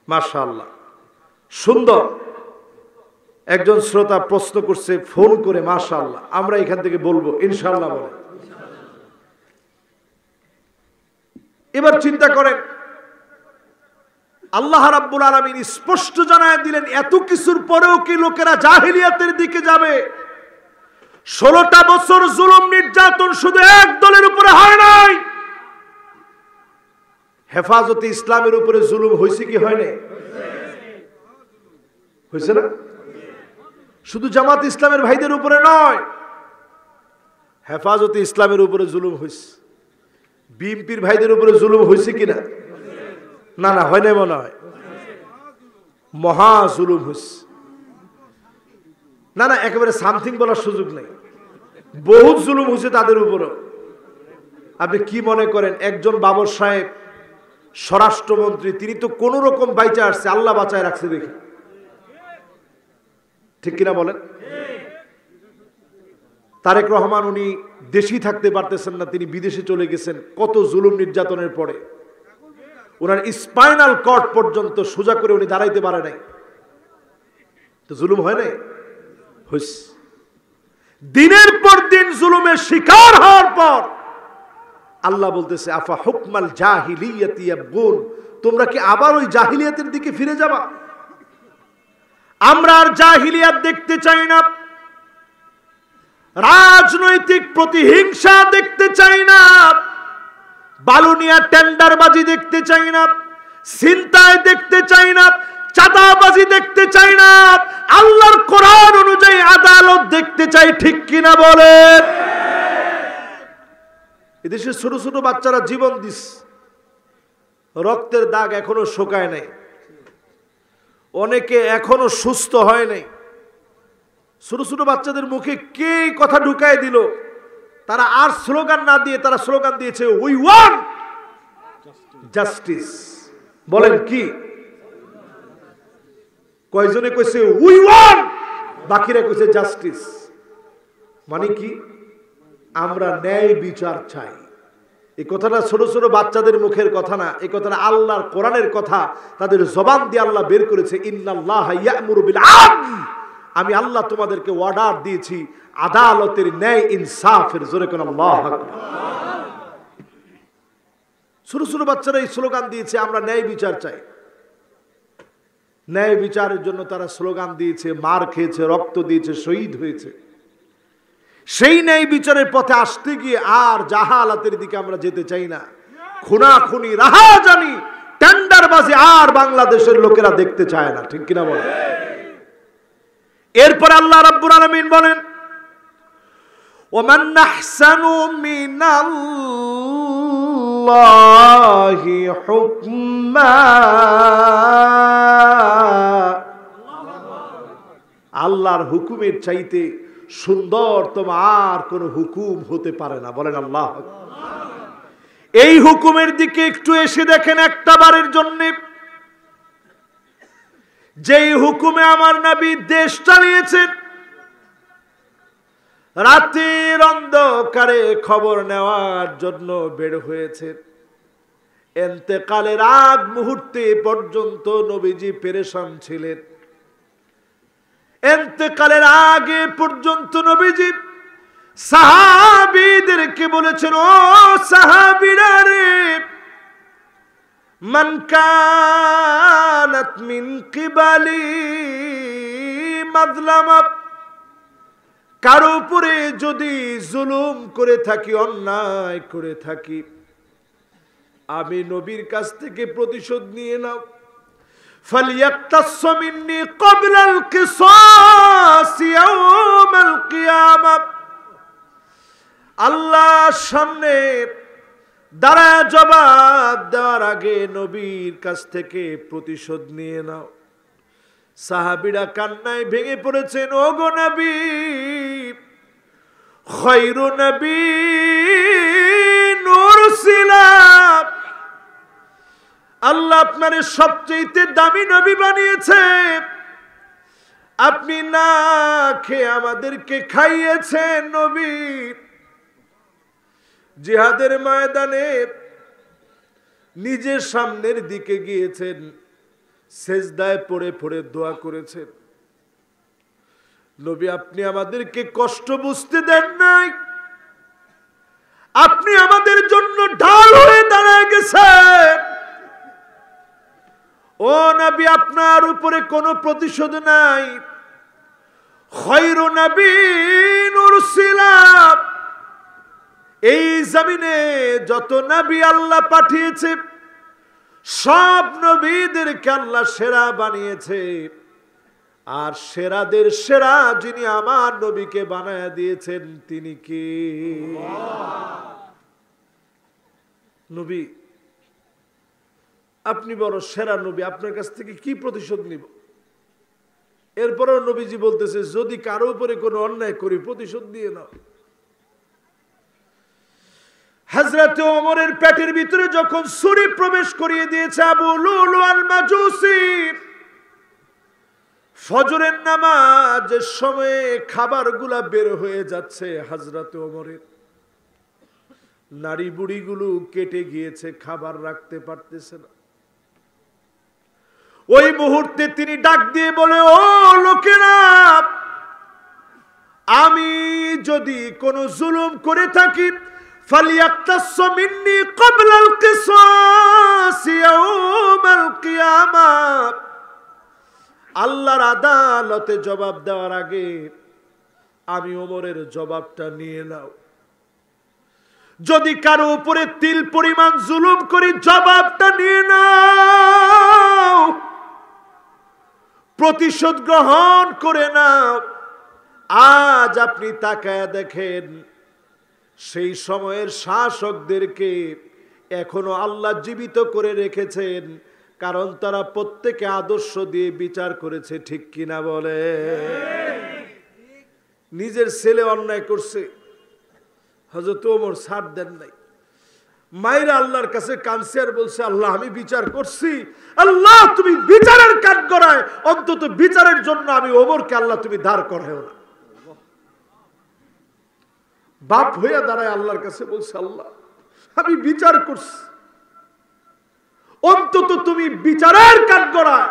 মাশাআল্লাহ, সুন্দর। একজন শ্রোতা প্রশ্ন করছে ফোন করে, মাশাআল্লাহ, আমরা এখান থেকে বলবো ইনশাআল্লাহ বলে। এবার চিন্তা করেন, আল্লাহ রাব্বুল আলামিন স্পষ্ট জানায় দিলেন এত কিছুর পরেও কি লোকেরা জাহিলিয়াতের দিকে যাবে? 16টা বছর জুলুম নির্যাতন শুধু এক দলের উপরে হয় নাই, হেফাজতে ইসলামের উপরে জুলুম হয়েছে কি হয় নাই? হয়েছে না? শুধু জামাত ইসলামের ভাইদের উপরে নয়, হেফাজতে ইসলামের উপরে জুলুম হয়েছে। বিএনপির ভাইদের উপরে জুলুম হয়েছে কিনা? না না, হয় নাই মনে হয়, মহা জুলুম হয়েছে। না না, একেবারে সামথিং বলার সুযোগ নেই, বহুত জুলুম হয়েছে তাদের উপরও। আপনি কি মনে করেন একজন বাবর সাহেব স্বরাষ্ট্রমন্ত্রী, তিনি তো কোন রকম বাইচা আসছে, আল্লাহ বাঁচায় রাখছে দেখি, ঠিক কিনা বলেন? তারেক রহমান উনি দেশেই থাকতে পারতেছেন না, তিনি বিদেশে চলে গেছেন কত জুলুম নির্যাতনের পরে। ওনার স্পাইনাল কর্ড পর্যন্ত সোজা করে উনি দাঁড়াইতে পারে নাই, তো জুলুম হয় নাই? হইছে। দিনের পর দিন জুলুমের শিকার হওয়ার পর আল্লাহ বলতেছে আফা হুকমাল জাহিলিয়াতি ইয়াবগুন, তোমরা কি আবার ওই জাহিলিয়াতের দিকে ফিরে যাবা? আমরা আর জাহিলিয়াত দেখতে চাই না, রাজনৈতিক প্রতিহিংসা দেখতে চাই না, বালুনিয়া টেন্ডারবাজি দেখতে চাই না, ছিনতাই দেখতে চাই না, চাঁদাবাজি দেখতে চাই না, আল্লাহর কোরআন অনুযায়ী আদালত দেখতে চাই, ঠিক কিনা বলেন? এদেশের ছোট ছোট বাচ্চারা জীবন দিস, রক্তের দাগ এখনো শুকায় নাই, অনেকে এখনো সুস্থ হয় নাই। ছোট ছোট বাচ্চাদের মুখে কে কথা ঢুকায় দিল? তারা আর স্লোগান না দিয়ে তারা স্লোগান দিয়েছে উই ওয়ান্ট জাস্টিস। বলেন কি? কয়জনে কইছে উই ওয়ান্ট, বাকিরা কইছে জাস্টিস। মানে কি? আমরা ন্যায় বিচার চাই। এই কথাটা ছোট ছোট বাচ্চাদের মুখের কথা না, এই কথাটা আল্লাহর কোরআনের কথা, তাদের জবান দিয়ে আল্লাহ বের করেছে ইন্নাল্লাহা ইয়া'মুরু বিল আদল, আমি আল্লাহ তোমাদেরকে অর্ডার দিয়েছি আদালতের ন্যায় ইনসাফের। জোরে কোন আল্লাহু আকবার। ছোট ছোট বাচ্চারা এই স্লোগান দিয়েছে আমরা ন্যায় বিচার চাই। ন্যায় বিচারের জন্য তারা স্লোগান দিয়েছে, মার খেয়েছে, রক্ত দিয়েছে, শহীদ হয়েছে। সেই ন্যায় বিচারের পথে আসতে গিয়ে আর জাহালাতের দিকে আমরা যেতে চাই না। খুনাখুনি, রাহাজানি, টেন্ডারবাজি আর বাংলাদেশের লোকেরা দেখতে চায় না, ঠিক কিনা বলেন? এরপর আল্লাহ রাব্বুল আলামিন বলেন ওমান আহসানু মিনাল্লাহি হুকমা, আল্লাহর হুকুমের চাইতে সুন্দরতম আর কোন হুকুম হতে পারে না। বলেন আল্লাহ। এই হুকুমের দিকে একটু এসে দেখেন একটা বারের জন্য, যেই হুকুমে আমার নবী দেশ চালিয়েছেন। রাতের অন্ধকারে খবর নেওয়ার জন্য বের হয়েছে, ইন্তেকালের আগ মুহূর্তে পর্যন্ত নবীজি পেরেশান ছিলেন। ইন্তেকালের আগে পর্যন্ত নবীজি সাহাবীদেরকে বলেছেন, ও সাহাবীরা রে, মান কানাত মিন কিবালি মাজলামা, কারো উপরে যদি জুলুম করে থাকি, অন্যায় করে থাকি, আমি নবীর কাছ থেকে প্রতিশোধ নিয়ে নাও। ফালিয়াক্তাস মিন্নি ক্বাবলাল কিসাস ইয়াউমাল কিয়ামা, আল্লাহর সামনে দাঁড়ায় জবাব দেওয়ার আগে নবীর কাছ থেকে প্রতিশোধ নিয়ে নাও। সাহাবীরা কান্নায় ভেঙে পড়েছেন, ওগো নবী, খায়রুন নবিয়্যিন উরসিলা, আল্লাহ আপনারে সবচেয়ে দামি নবী বানিয়েছে, আপনি না খেয়ে আমাদেরকে খাইয়েছেন। নবী জিহাদের ময়দানে নিজের সামনের দিকে গিয়েছেন, সেজদায় পড়ে পড়ে দোয়া করেছেন, নবী আপনি আমাদেরকে কষ্ট বুঝতে দেন নাই, আপনি আমাদের জন্য ঢাল হয়ে দাঁড়ান। মারা গেছে। ও নবী, আপনার উপরে কোনো প্রতিশোধ নাই। খায়রু নবীন উরসিলা, এই জমিনে যত নবী আল্লাহ পাঠিয়েছে সব নবীদেরকে আল্লাহ সেরা বানিয়েছে, আর সেরাদের সেরা যিনি আমার নবীকে বানায়া দিয়েছেন তিনি কে? নবী, আপনি বড় সেরা নবী, আপনার কাছ থেকে কি প্রতিশোধ নিব? এরপরেও নবীজি বলতেছে, যদি কারো উপরে কোনো অন্যায় করি প্রতিশোধ দিয়ে নাও। হযরত ওমরের পেটের ভিতরে যখন ছুরি প্রবেশ করিয়ে দিয়েছে আবু লুলু আল মাজুসি, ফজরের নামাজের সময়ে খাবারগুলা বের হয়ে যাচ্ছে হযরত ওমরের, নারী বুড়িগুলো কেটে গিয়েছে, খাবার রাখতে পারতেছে না। ওই মুহূর্তে তিনি ডাক দিয়ে বলে, ও লোকেরা, আমি যদি কোনো জুলুম করে থাকি فليقتص مني قبل القصاص يوم القيامة, আল্লাহর আদালতে জবাব দেওয়ার আগে আমি ওমরের জবাবটা নিয়ে নাও। যদি কারো উপরে তিল পরিমাণ জুলুম করি জবাবটা নিয়ে নাও, প্রতিশোধ গ্রহণ করে নাও। আজ আপনি তাকায়া দেখেন সেই সময়ের শাসকদেরকে এখনো আল্লাহ জীবিত করে রেখেছেন, কারণ তারা প্রত্যেকে আদর্শ দিয়ে বিচার করেছে, ঠিক কিনা বলে? নিজের ছেলে অন্যায় করছে, হযরত ওমর ছাড় দেন নাই, মায়েরা আল্লাহর কাছে কাঁদছে আর বলছে, আল্লাহ আমি বিচার করছি, আল্লাহ তুমি বিচারের কাঠগড়ায় অন্তত বিচারের জন্য আমি ওমরকে আল্লাহ তুমি দাঁড় করাও না। বাপ হইয়া দাঁড়ায় আল্লাহর কাছে বলছে, আল্লাহ আমি বিচার করছি, অন্তত তুমি বিচারের কাঠগড়ায়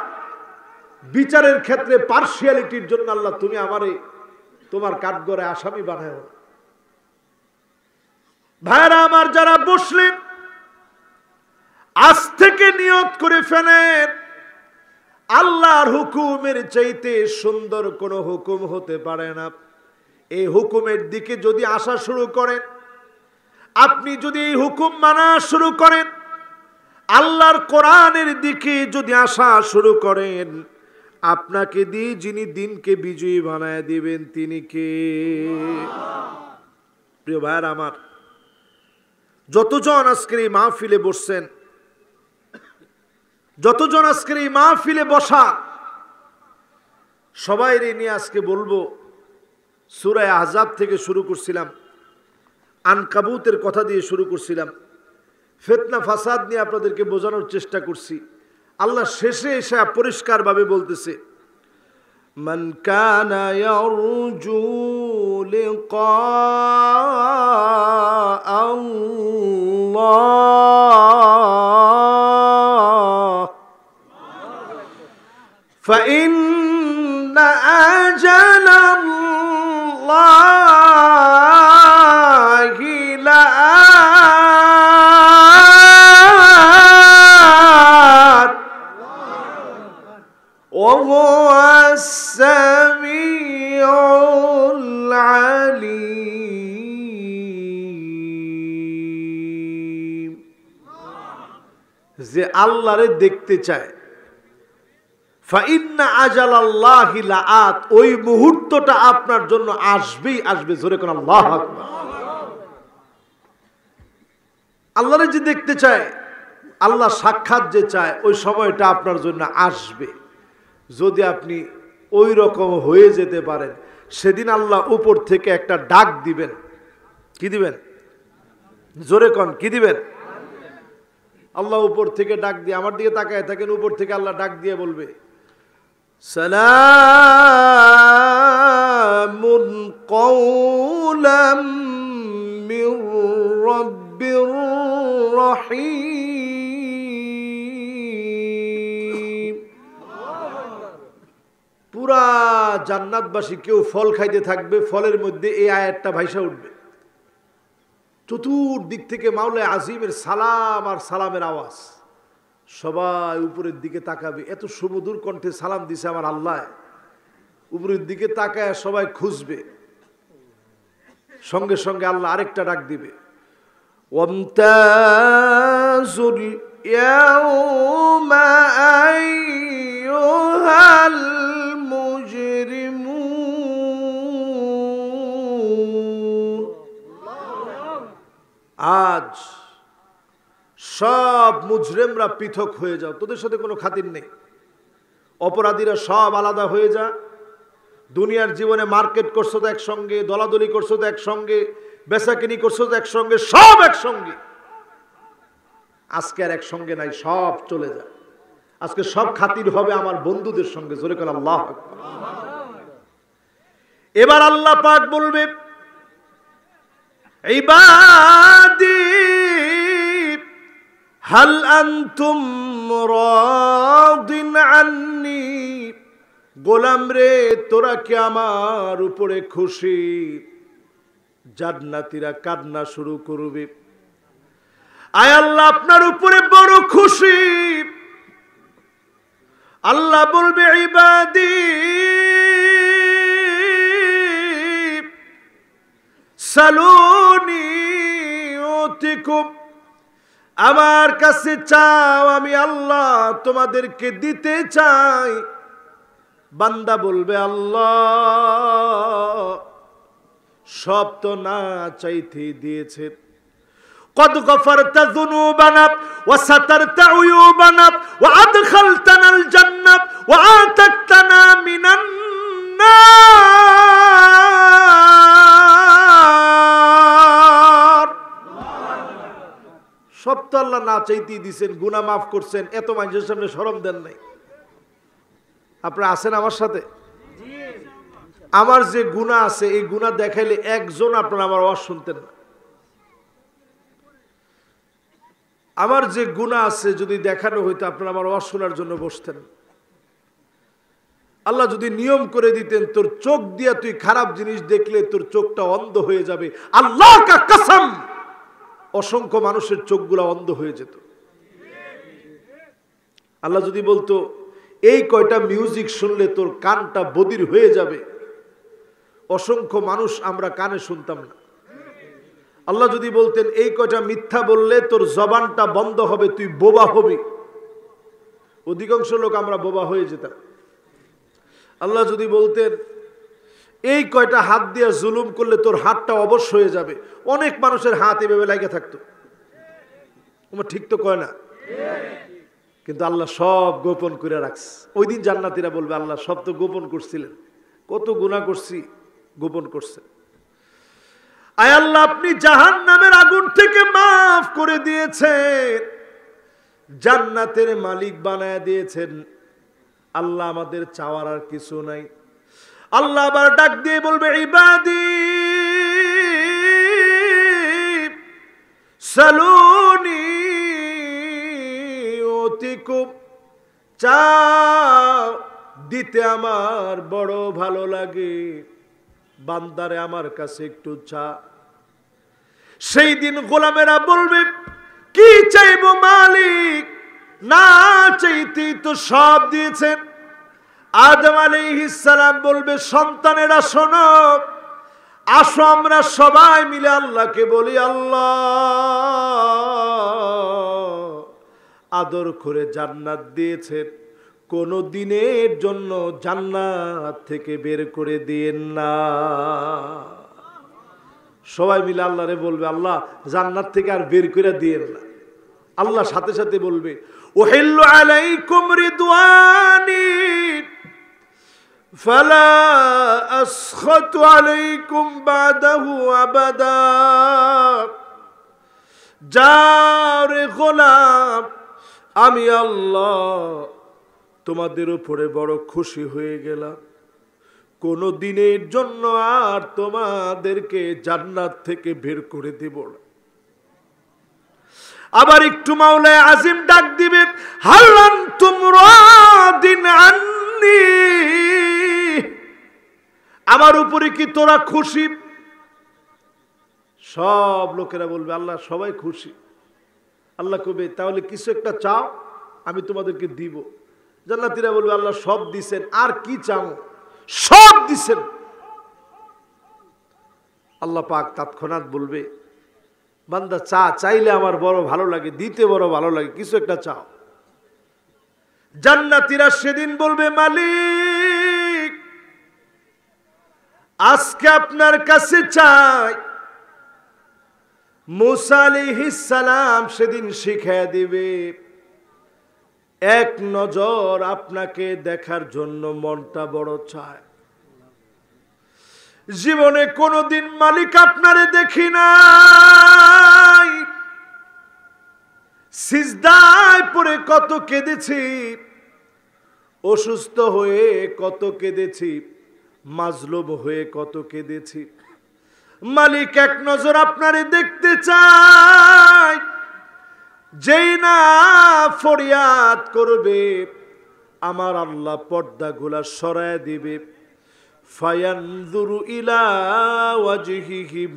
বিচারের ক্ষেত্রে পার্সিয়ালিটির জন্য আল্লাহ তুমি আমারে তোমার কাঠগড়ায় আসামি বানায় না। ভাইরা আমার, যারা বসলেন আজ থেকে নিয়ত করে ফেলেন, আল্লাহর হুকুমের চাইতে সুন্দর কোনো হুকুম হতে পারে না। এই হুকুমের দিকে যদি আসা শুরু করেন, আপনি যদি এই হুকুম মানা শুরু করেন, আল্লাহর কোরআনের দিকে যদি আসা শুরু করেন, আপনাকে দিয়ে যিনি দিনকে বিজয়ী বানায় দিবেন তিনি কে? প্রিয় ভাইরা আমার, যতজন আজকের এই মাহফিলে বসছেন, যতজন আজকের এই মাহফিলে বসা, সবাই নিয়ে আজকে বলবো, সূরা আহজাব থেকে শুরু করছিলাম, আনকাবুতের কথা দিয়ে শুরু করছিলাম, ফিতনা ফাসাদ নিয়ে আপনাদেরকে বোঝানোর চেষ্টা করছি। আল্লাহ শেষে এসে পরিষ্কারভাবে বলতেছে, মান কানা ইয়ারজু লিকা আল্লাহ ফাইন্না আজালাল্লাহি লাআত ওয়া হুয়াস সামিউল আলীম। যে আল্লাহরে দেখতে চায়, ফাইন্না আজালাল্লাহি লাআত, ওই মুহূর্তটা আপনার জন্য আসবেই আসবে। জোরে কোন আল্লাহু আকবার। আল্লাহরে যে দেখতে চায়, আল্লাহ সাক্ষাৎ যে চায়, ওই সময়টা আপনার জন্য আসবে। যদি আপনি ওই রকম হয়ে যেতে পারেন, সেদিন আল্লাহ উপর থেকে একটা ডাক দিবেন। কি দিবেন? জোরে কোন কি দিবেন? আল্লাহ উপর থেকে ডাক দিয়ে, আমার দিকে তাকায় থাকেন, উপর থেকে আল্লাহ ডাক দিয়ে বলবে, সালামুন কওলাম মির রাব্বির রহিম। পুরা জান্নাতবাসী কেউ ফল খাইতে থাকবে, ফলের মধ্যে এই আয়াতটা ভাইসা উঠবে, চতুর্দিক থেকে মাওলা আজিমের সালাম আর সালামের আওয়াজ। সবাই উপরের দিকে তাকাবে, এত সুমধুর কণ্ঠে সালাম দিছে আমার আল্লাহ। উপরের দিকে তাকায় সবাই খুঁজবে, সঙ্গে সঙ্গে আল্লাহ আরেকটা ডাক দিবে, ওয়ামতাজুল ইয়াউমা আইয়ুহাল মুজরিমুন। আজ সব মুজরিমরা পৃথক হয়ে যাও, তোদের সাথে কোনো খাতির নেই। অপরাধীরা সব আলাদা হয়ে যা। দুনিয়ার জীবনে মার্কেট করছো তো একসঙ্গে, দলাদলি করছো তো একসঙ্গে, বেচাকিনি করছো তো একসঙ্গে, সব একসঙ্গে। আজকে আর একসঙ্গে নাই, সব চলে যায়। আজকে সব খাতির হবে আমার বন্ধুদের সঙ্গে। জোরে করে আল্লাহু আকবার। এবার আল্লাহ পাক বলবে, ইবাদি হাল আনতুম রাদিন আন্নি। গোলাম রে, তোরা কি আমার উপরে খুশি? জান্নাতীরা কান্না শুরু করবে, আয় আল্লাহ আপনার উপরে বড় খুশি। আল্লাহ বলবে, ইবাদি সালুনি উতিকুম। আমার কাছে চাও, আমি আল্লাহ তোমাদেরকে দিতে চাই। বান্দা বলবে, আল্লাহ সব তো না চাইতে দিয়েছে। قد غفرت ذنوبنا وسترت عيوبنا وأدخلتنا الجنة وآتتنا من النار। সব তো আল্লাহ না চাইতেই দিয়েছেন, গুনাহ মাফ করছেন, এত মানুষের সামনে শরম দেন নাই। আপনারা আছেন আমার সাথে? আমার যে গুনাহ আছে, এই গুনাহ দেখাইলে একজন আপনারা আমার আওয়াজ শুনতেন না। আমার যে গুনাহ আছে যদি দেখানো হইতো, আপনারা আমার আওয়াজ শোনার জন্য বসতেন। আল্লাহ যদি নিয়ম করে দিতেন, তোর চোখ দিয়া তুই খারাপ জিনিস দেখলে তোর চোখটা অন্ধ হয়ে যাবে, আল্লাহ কা কসম, অসংখ্য মানুষের চোখগুলা অন্ধ হয়ে যেত। আল্লাহ যদি বলতো, এই কয়টা মিউজিক শুনলে তোর কানটা বধির হয়ে যাবে, অসংখ্য মানুষ আমরা কানে শুনতাম না। আল্লাহ যদি বলতেন, এই কয়টা মিথ্যা বললে তোর জবানটা বন্ধ হবে, তুই বোবা হবি, অধিকাংশ লোক আমরা বোবা হয়ে যেতাম। আল্লাহ যদি বলতেন, এই কয়টা হাত দিয়ে জুলুম করলে তোর হাতটা অবশ হয়ে যাবে, অনেক মানুষের হাত এভাবে লাগে থাকতো। তোমার ঠিক তো কয় না? কিন্তু আল্লাহ সব গোপন করে রাখছে। ওই দিন জান্নাতীরা বলবে, আল্লাহ সব তো গোপন করছিলেন, কত গুনাহ করছি, গোপন করছেন। আয় আল্লাহ, আপনি জাহান্নামের আগুন থেকে মাফ করে দিয়েছেন, জান্নাতের মালিক বানায় দিয়েছেন। আল্লাহ আমাদের চাওয়ার আর কিছু নাই। আল্লাহ আবার ডাক দিয়ে বলবে, ইবাদি সালুনি উতিকুম। চাও, দিতে আমার বড় ভালো লাগে। বান্দারে আমার কাছে একটু চা। সেই দিন গোলামেরা বলবে, কি চাইবো মালিক? না চাইতেই তো সব দিয়েছেন। আদম আলাইহিস সালাম বলবে, সন্তানেরা শোনো, আসো আমরা সবাই মিলে আল্লাহকে বলি, আল্লাহ আদর করে জান্নাত দিয়েছেন, কোনো দিনের জন্য জান্নাত থেকে বের করে দিয়েন না। সবাই মিলে আল্লাহরে বলবে, আল্লাহ জান্নাত থেকে আর বের করে দিয়েন না। আল্লাহ সাথে সাথে বলবে, উহিল্লু আলাইকুম রিদওয়ানি ফালা আসখাতু আলাইকুম বাদাহু আবাদা। যাও রে গোলাম, আমি আল্লাহ তোমাদের উপরে বড় খুশি হয়ে গেলাম, কোনো দিনের জন্য আর তোমাদেরকে জান্নাত থেকে বের করে দেব না। আবার একটু মাওলা আজিম ডাক দিবে, হাল আনতুম রাদিন আন্নি। আমার উপরে কি তোরা খুশি? সব লোকেরা বলবে আল্লাহ সবাই খুশি। আল্লাহ কবে তাহলে কিছু একটা চাও আমি তোমাদেরকে দিব। জান্নাতীরা বলবে আল্লাহ সব দিছেন, আর কি চাও? সব দিছেন। আল্লাহ পাক তৎক্ষণাৎ বলবে বান্দা চাইলে আমার বড় ভালো লাগে, দিতে বড় ভালো লাগে, কিছু একটা চাও। জান্নাতীরা সেদিন বলবে মালিক আজকে আপনার কাছে চাই। মুসা আলাইহিস সালাম সেদিন শিখিয়ে দিবে এক নজর আপনাকে দেখার জন্য মনটা বড় চায়। জীবনে কোনোদিন মালিক আপনারে দেখি নাই, সিজদায় পড়ে কত কেঁদেছি, অসুস্থ হয়ে কত কেঁদেছি, মাজলুম হয়ে কত কেঁদেছি। মালিক এক নজর আপনারে দেখতে চায়। যেই না ফরিয়াদ করবে আমার আল্লাহ পর্দাগুলা সরায় দিবে। ফায়ানজুরু ইলা ওয়াজহিহিম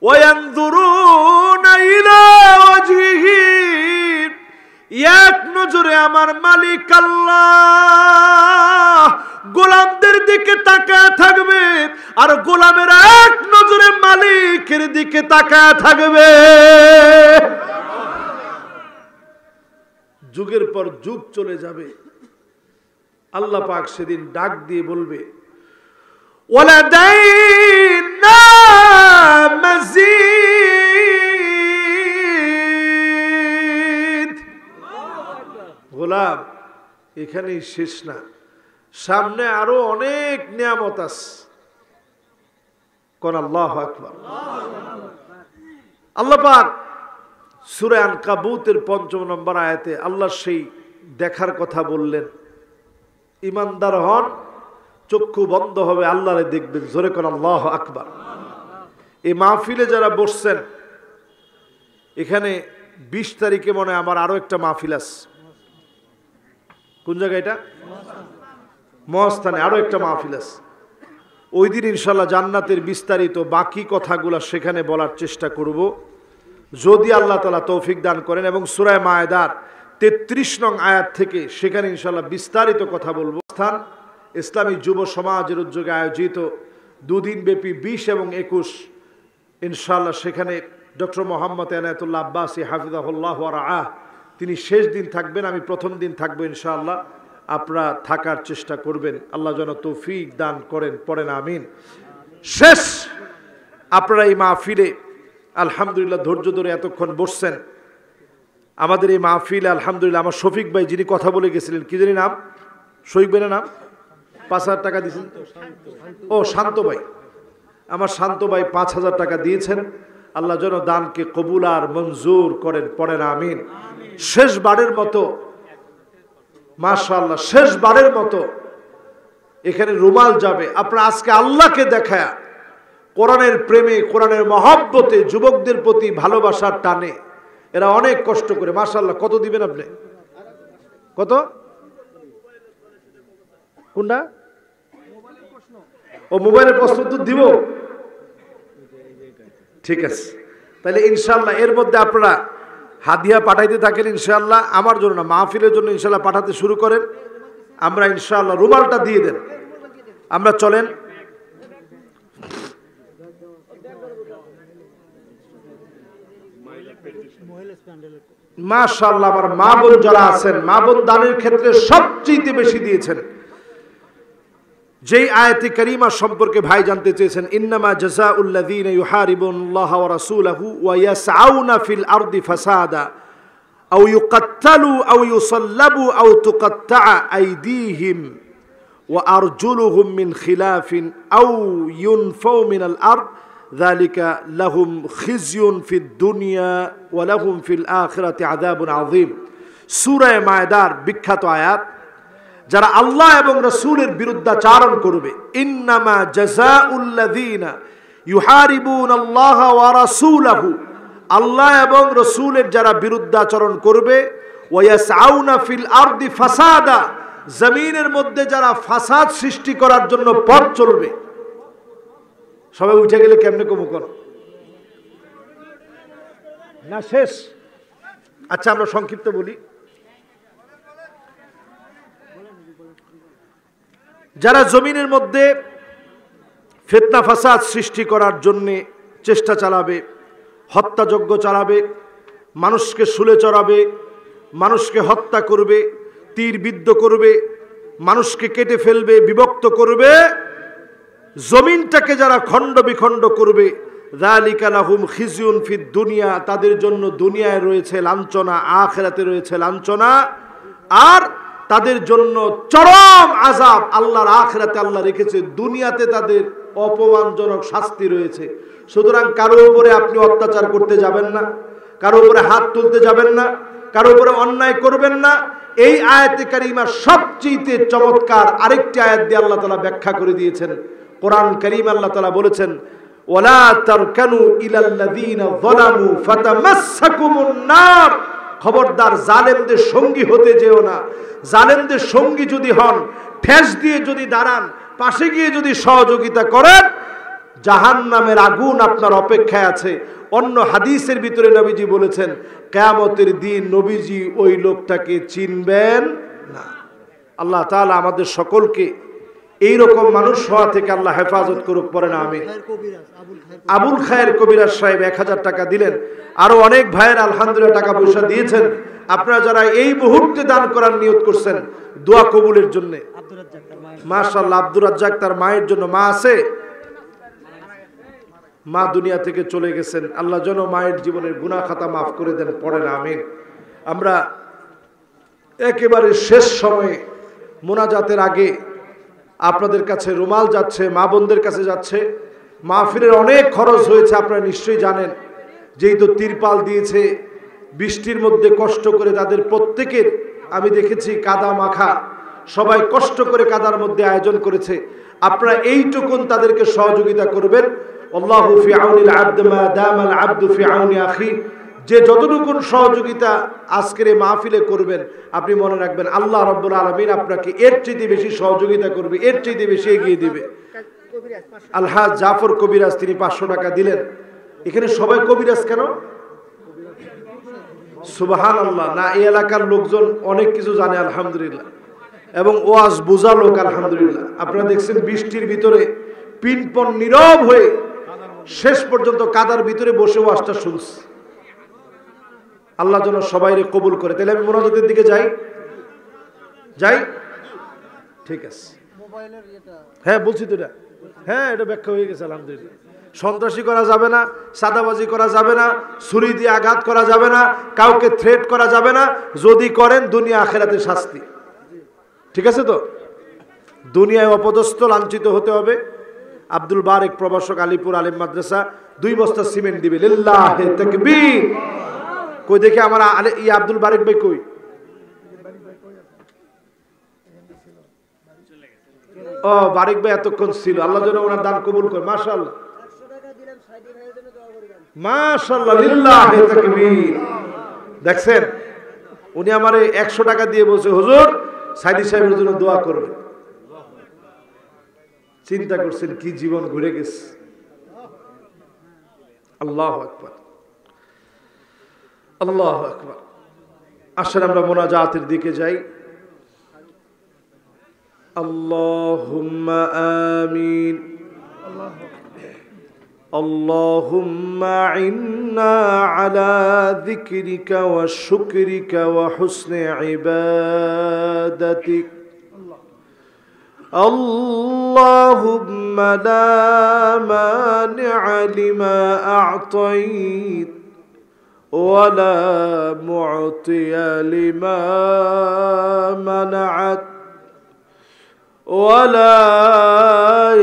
ওয়া ইয়ানজুরুনা ইলা ওয়াজহিহিম। এক নজরে আমার মালিক আল্লাহ গোলামদের দিকে তাকায় থাকবে, আর গোলামেরা এক নজরে মালিকের দিকে তাকায় থাকবে। যুগের পর যুগ চলে যাবে। আল্লাহ পাক সেদিন ডাক দিয়ে বলবে ওয়ালাদাইনা মাজিদ। গোলাম এখানেই শেষ না, সামনে আরো অনেক নিয়ামত আছে। কোন আল্লাহু আকবার। আল্লাহ পাক সূরা আনকাবুতের ৫ নম্বর আয়াতে আল্লাহ সেই দেখার কথা বললেন। ইমানদার হন, চক্ষু বন্ধ হবে, আল্লাহরে দেখবেন। জোরে কোন আল্লাহু আকবার। এই মাহফিলে যারা বসছেন, এখানে ২০ তারিখে মনে হয় আমার আরো একটা মাহফিল আছে। কোন জায়গায় এটা? মহাস্থানে আরো একটা মাহফিল আছে। ওই দিন ইনশাল্লাহ জান্নাতের বিস্তারিত বাকি কথাগুলো সেখানে বলার চেষ্টা করব, যদি আল্লাহ তাআলা তৌফিক দান করেন। এবং সূরা মায়েদার ৩৩ নং আয়াত থেকে সেখানে ইনশাল্লাহ বিস্তারিত কথা বলবো। স্থান ইসলামী যুব সমাজের উদ্যোগে আয়োজিত দুদিন ব্যাপী ২০ এবং ২১ ইনশাল্লাহ সেখানে ডক্টর মোহাম্মদ এনায়েতুল্লাহ আব্বাসী হাফিজাহুল্লাহ ওয়া রাআহ তিনি শেষ দিন থাকবেন, আমি প্রথম দিন থাকবো ইনশাআল্লাহ। আপনারা থাকার চেষ্টা করবেন, আল্লাহ যেন তৌফিক দান করেন। পড়েন আমিন। শেষ আপনারা এই মাহফিলে আলহামদুলিল্লাহ ধৈর্য ধরে এতক্ষণ বসছেন। আমাদের এই মাহফিলে আলহামদুলিল্লাহ আমার শফিক ভাই যিনি কথা বলে গেছিলেন, কি জানি নাম, শফিক ভাইয়ের নাম, ৫,০০০ টাকা দিয়েছেন। ও শান্ত ভাই, আমার শান্ত ভাই ৫,০০০ টাকা দিয়েছেন। আল্লাহ যেন দানকে কবুল আর মঞ্জুর করেন। পড়েন আমিন। শেষবারের মতো মাশাআল্লাহ, শেষবারের মতো এখানে রুমাল যাবে। আপনারা আজকে আল্লাহকে দেখায় কোরআনের প্রেমে, কোরআনের মহব্বতে, যুবকদের প্রতি ভালোবাসার টানে এরা অনেক কষ্ট করে। মাশাআল্লাহ। কত দিবেন আপনি? কত? কোনটা? ও মোবাইলের প্রশ্ন তো দিব। ঠিক আছে, তাহলে ইনশাআল্লাহ এর মধ্যে আপনারা হাদিয়া পাঠাইতে থাকেন ইনশাআল্লাহ। আমার জন্য না, মাহফিলের জন্য ইনশাআল্লাহ পাঠাতে শুরু করেন। আমরা ইনশাআল্লাহ রুমালটা দিয়ে দেন। আমরা চলেন। মাশাআল্লাহ আমার মা বোন যারা আছেন, মা বোন দানের ক্ষেত্রে সবচেয়ে বেশি দিয়েছেন। যেই আয়াতে কারিমা সম্পর্কে ভাই জানতে চেয়েছেন, ইন্নামা জাযাউল লাযীনা ইউহারিবুনাল্লাহা ওয়া রাসূলাহু ওয়া ইয়াসআউনা ফিল আরদি ফাসাদা আও ইউকাত্তালু আও ইউসাল্লাবু আও তুকাত্তাআ আইদিহিম ওয়া আরজুলুহুম মিন খিলাফিন আও ইউনফাউ মিনাল আরদ যালিকা লাহুম খিজয়ুন ফিদ দুনিয়া ওয়া লাহুম ফিল আখিরাতি আযাবুন আযীম। সূরা মায়েদার বিখ্যাত আয়াত। যারা আল্লাহ এবং রাসূলের বিরুদ্ধাচরণ করবে, ইন্নামা জাযাউল লাযীনা ইউহারিবুনাল্লাহা ওয়া রাসূলাহু, আল্লাহ এবং রাসূলের যারা বিরুদ্ধাচরণ করবে, ওয়া ইয়াসআউনা ফিল আরদি ফাসাদা, জমিনের মধ্যে যারা ফাসাদ সৃষ্টি করার জন্য পথ চলবে। সবাই উঠে গেলে কেমনে কম কর? না শেষ? আচ্ছা আমরা সংক্ষিপ্ত বলি। যারা জমিনের মধ্যে ফিতনা ফাসাদ সৃষ্টি করার জন্য চেষ্টা চালাবে, হত্যাযজ্ঞ চালাবে, মানুষকে শুলে চড়াবে, মানুষকে হত্যা করবে, তীরবিদ্ধ করবে, মানুষকে কেটে ফেলবে, বিভক্ত করবে, জমিনটাকে যারা খণ্ড বিখণ্ড করবে, যালিকা লাহুম খিজিউন ফিদ দুনিয়া, তাদের জন্য দুনিয়ায় রয়েছে লাঞ্ছনা, আখিরাতে রয়েছে লাঞ্ছনা, আর তাদের জন্য চরম আযাব আল্লাহর আখিরাতে আল্লাহ রেখেছে, দুনিয়াতে তাদের অপমানজনক শাস্তি রয়েছে। সুতরাং কারো উপরে আপনি অত্যাচার করতে যাবেন না, কারো উপরে হাত তুলতে যাবেন না, কারো উপরে অন্যায় করবেন না। এই আয়াতে কারিমা সবচেয়ে চমৎকার আরেকটি আয়াত দিয়ে আল্লাহ তাআলা ব্যাখ্যা করে দিয়েছেন। কোরআন কারীম আল্লাহ তাআলা বলেছেন, ওয়ালা তারকানু ইলাল্লাযীনা যালামু ফাতামাসসাকুমুন নার, খবরদার জালেমদের সঙ্গী হতে যেও না। জালেমদের সঙ্গী যদি হন, ঠেস দিয়ে যদি দাঁড়ান, পাশে গিয়ে যদি সহযোগিতা করেন, জাহান্নামের আগুন আপনার অপেক্ষায় আছে। অন্য হাদিসের ভিতরে নবীজি বলেছেন, কিয়ামতের দিন নবীজি ওই লোকটাকে চিনবেন না। আল্লাহ তাআলা আমাদের সকলকে এই রকম মানুষ হওয়া থেকে আল্লাহ হেফাজত করুক, পড়েন আমিন। আবুল খায়ের কবিরাজ সাহেব 1000 টাকা দিলেন, আরো অনেক ভাইয়ের আলহামদুলিল্লাহ টাকা পয়সা দিয়েছেন। আপনারা যারা এই মুহূর্তে দান করার নিয়ত করছেন দোয়া কবুলের জন্য, মাশাআল্লাহ। আব্দুর রাজ্জাক তার মায়ের জন্য, মা আছে, মা দুনিয়া থেকে চলে গেছেন, আল্লাহ যেন মায়ের জীবনের গুনাহ খাতা মাফ করে দেন, পড়েন আমিন। আমরা একেবারে শেষ সময়ে মোনাজাতের আগে আপনাদের কাছে রুমাল যাচ্ছে, মা বোনদের কাছে যাচ্ছে। মাহফিলের অনেক খরচ হয়েছে, আপনারা নিশ্চয়ই জানেন। যেই তো তিরপাল দিয়েছে, বৃষ্টির মধ্যে কষ্ট করে তাদের প্রত্যেকের আমি দেখেছি কাদা মাখা, সবাই কষ্ট করে কাদার মধ্যে আয়োজন করেছে। আপনারা এইটুকুন তাদেরকে সহযোগিতা করবেন। আল্লাহু ফি আউনিল আবদ মা দামাল আবদু ফি আউনি আখি, যে যতটুকুন সহযোগিতা আজকের এই মাহফিলে করবেন, আপনি মনে রাখবেন আল্লাহ রাব্বুল আলামিন আপনাকে এর চেয়ে বেশি সহযোগিতা করবে, এর চেয়ে বেশি এগিয়ে দিবে। আলহাজ জাফর কবিরাজ তিনি 500 টাকা দিলেন। এখানে সবাই কবিরাজ কেন? সুবহানাল্লাহ। না, এই এলাকার লোকজন অনেক কিছু জানে আলহামদুলিল্লাহ, এবং ওয়াজ বোঝা লোক আলহামদুলিল্লাহ। আপনারা দেখছেন বৃষ্টির ভিতরে পিনপন নীরব হয়ে শেষ পর্যন্ত কাদার ভিতরে বসে ওয়াজটা শুনছে। আল্লাহ যেন সবাইরে কবুল করে। তাহলে আমি মোনাজাতের দিকে যাই, ঠিক আছে? হ্যাঁ বলছি তো এটা, হ্যাঁ এটা ব্যাখ্যা হয়ে গেছে আলহামদুলিল্লাহ। সন্ত্রাসী করা যাবে না, সাদাবাজি করা যাবে না, ছুরি দিয়ে আঘাত করা যাবে না, কাউকে থ্রেট করা যাবে না। যদি করেন দুনিয়া আখিরাতে শাস্তি, ঠিক আছে তো? দুনিয়ায় অপদস্থ লাঞ্ছিত হতে হবে। আব্দুল বারেক প্রভাষক, আলিপুর আলেম মাদ্রাসা 2 বস্তা সিমেন্ট দিবে। লিল্লাহি তাকবীর। কই দেখে আমার আব্দুল বারেক ভাই কই? ও বারেক ভাই এতক্ষণ ছিল, আল্লাহ যেন ওনার দান কবুল করে। মাশাআল্লাহ মাশাআল্লাহ, লিল্লাহি তাকবীর। দেখছেন উনি আমারে 100 টাকা দিয়ে বলছে, হুজুর সাইদি সাহেবের জন্য দোয়া করবে। চিন্তা করছেন কি জীবন ঘুরে গেছে। আল্লাহু আকবার, আল্লাহু আকবার। আসেন আমরা মোনাজাতের দিকে যাই। আল্লাহুম্মা আমিন। আল্লাহুম্মা ইন্না আলা যিকরিকা ওয়া শুকরিকা ওয়া হুসনি ইবাদাতিক। আল্লাহুম্মা লা মানি'a লিমা আ'তাইত ওয়া লা মু'তিয়া লিমা মানা'ত ওয়া লা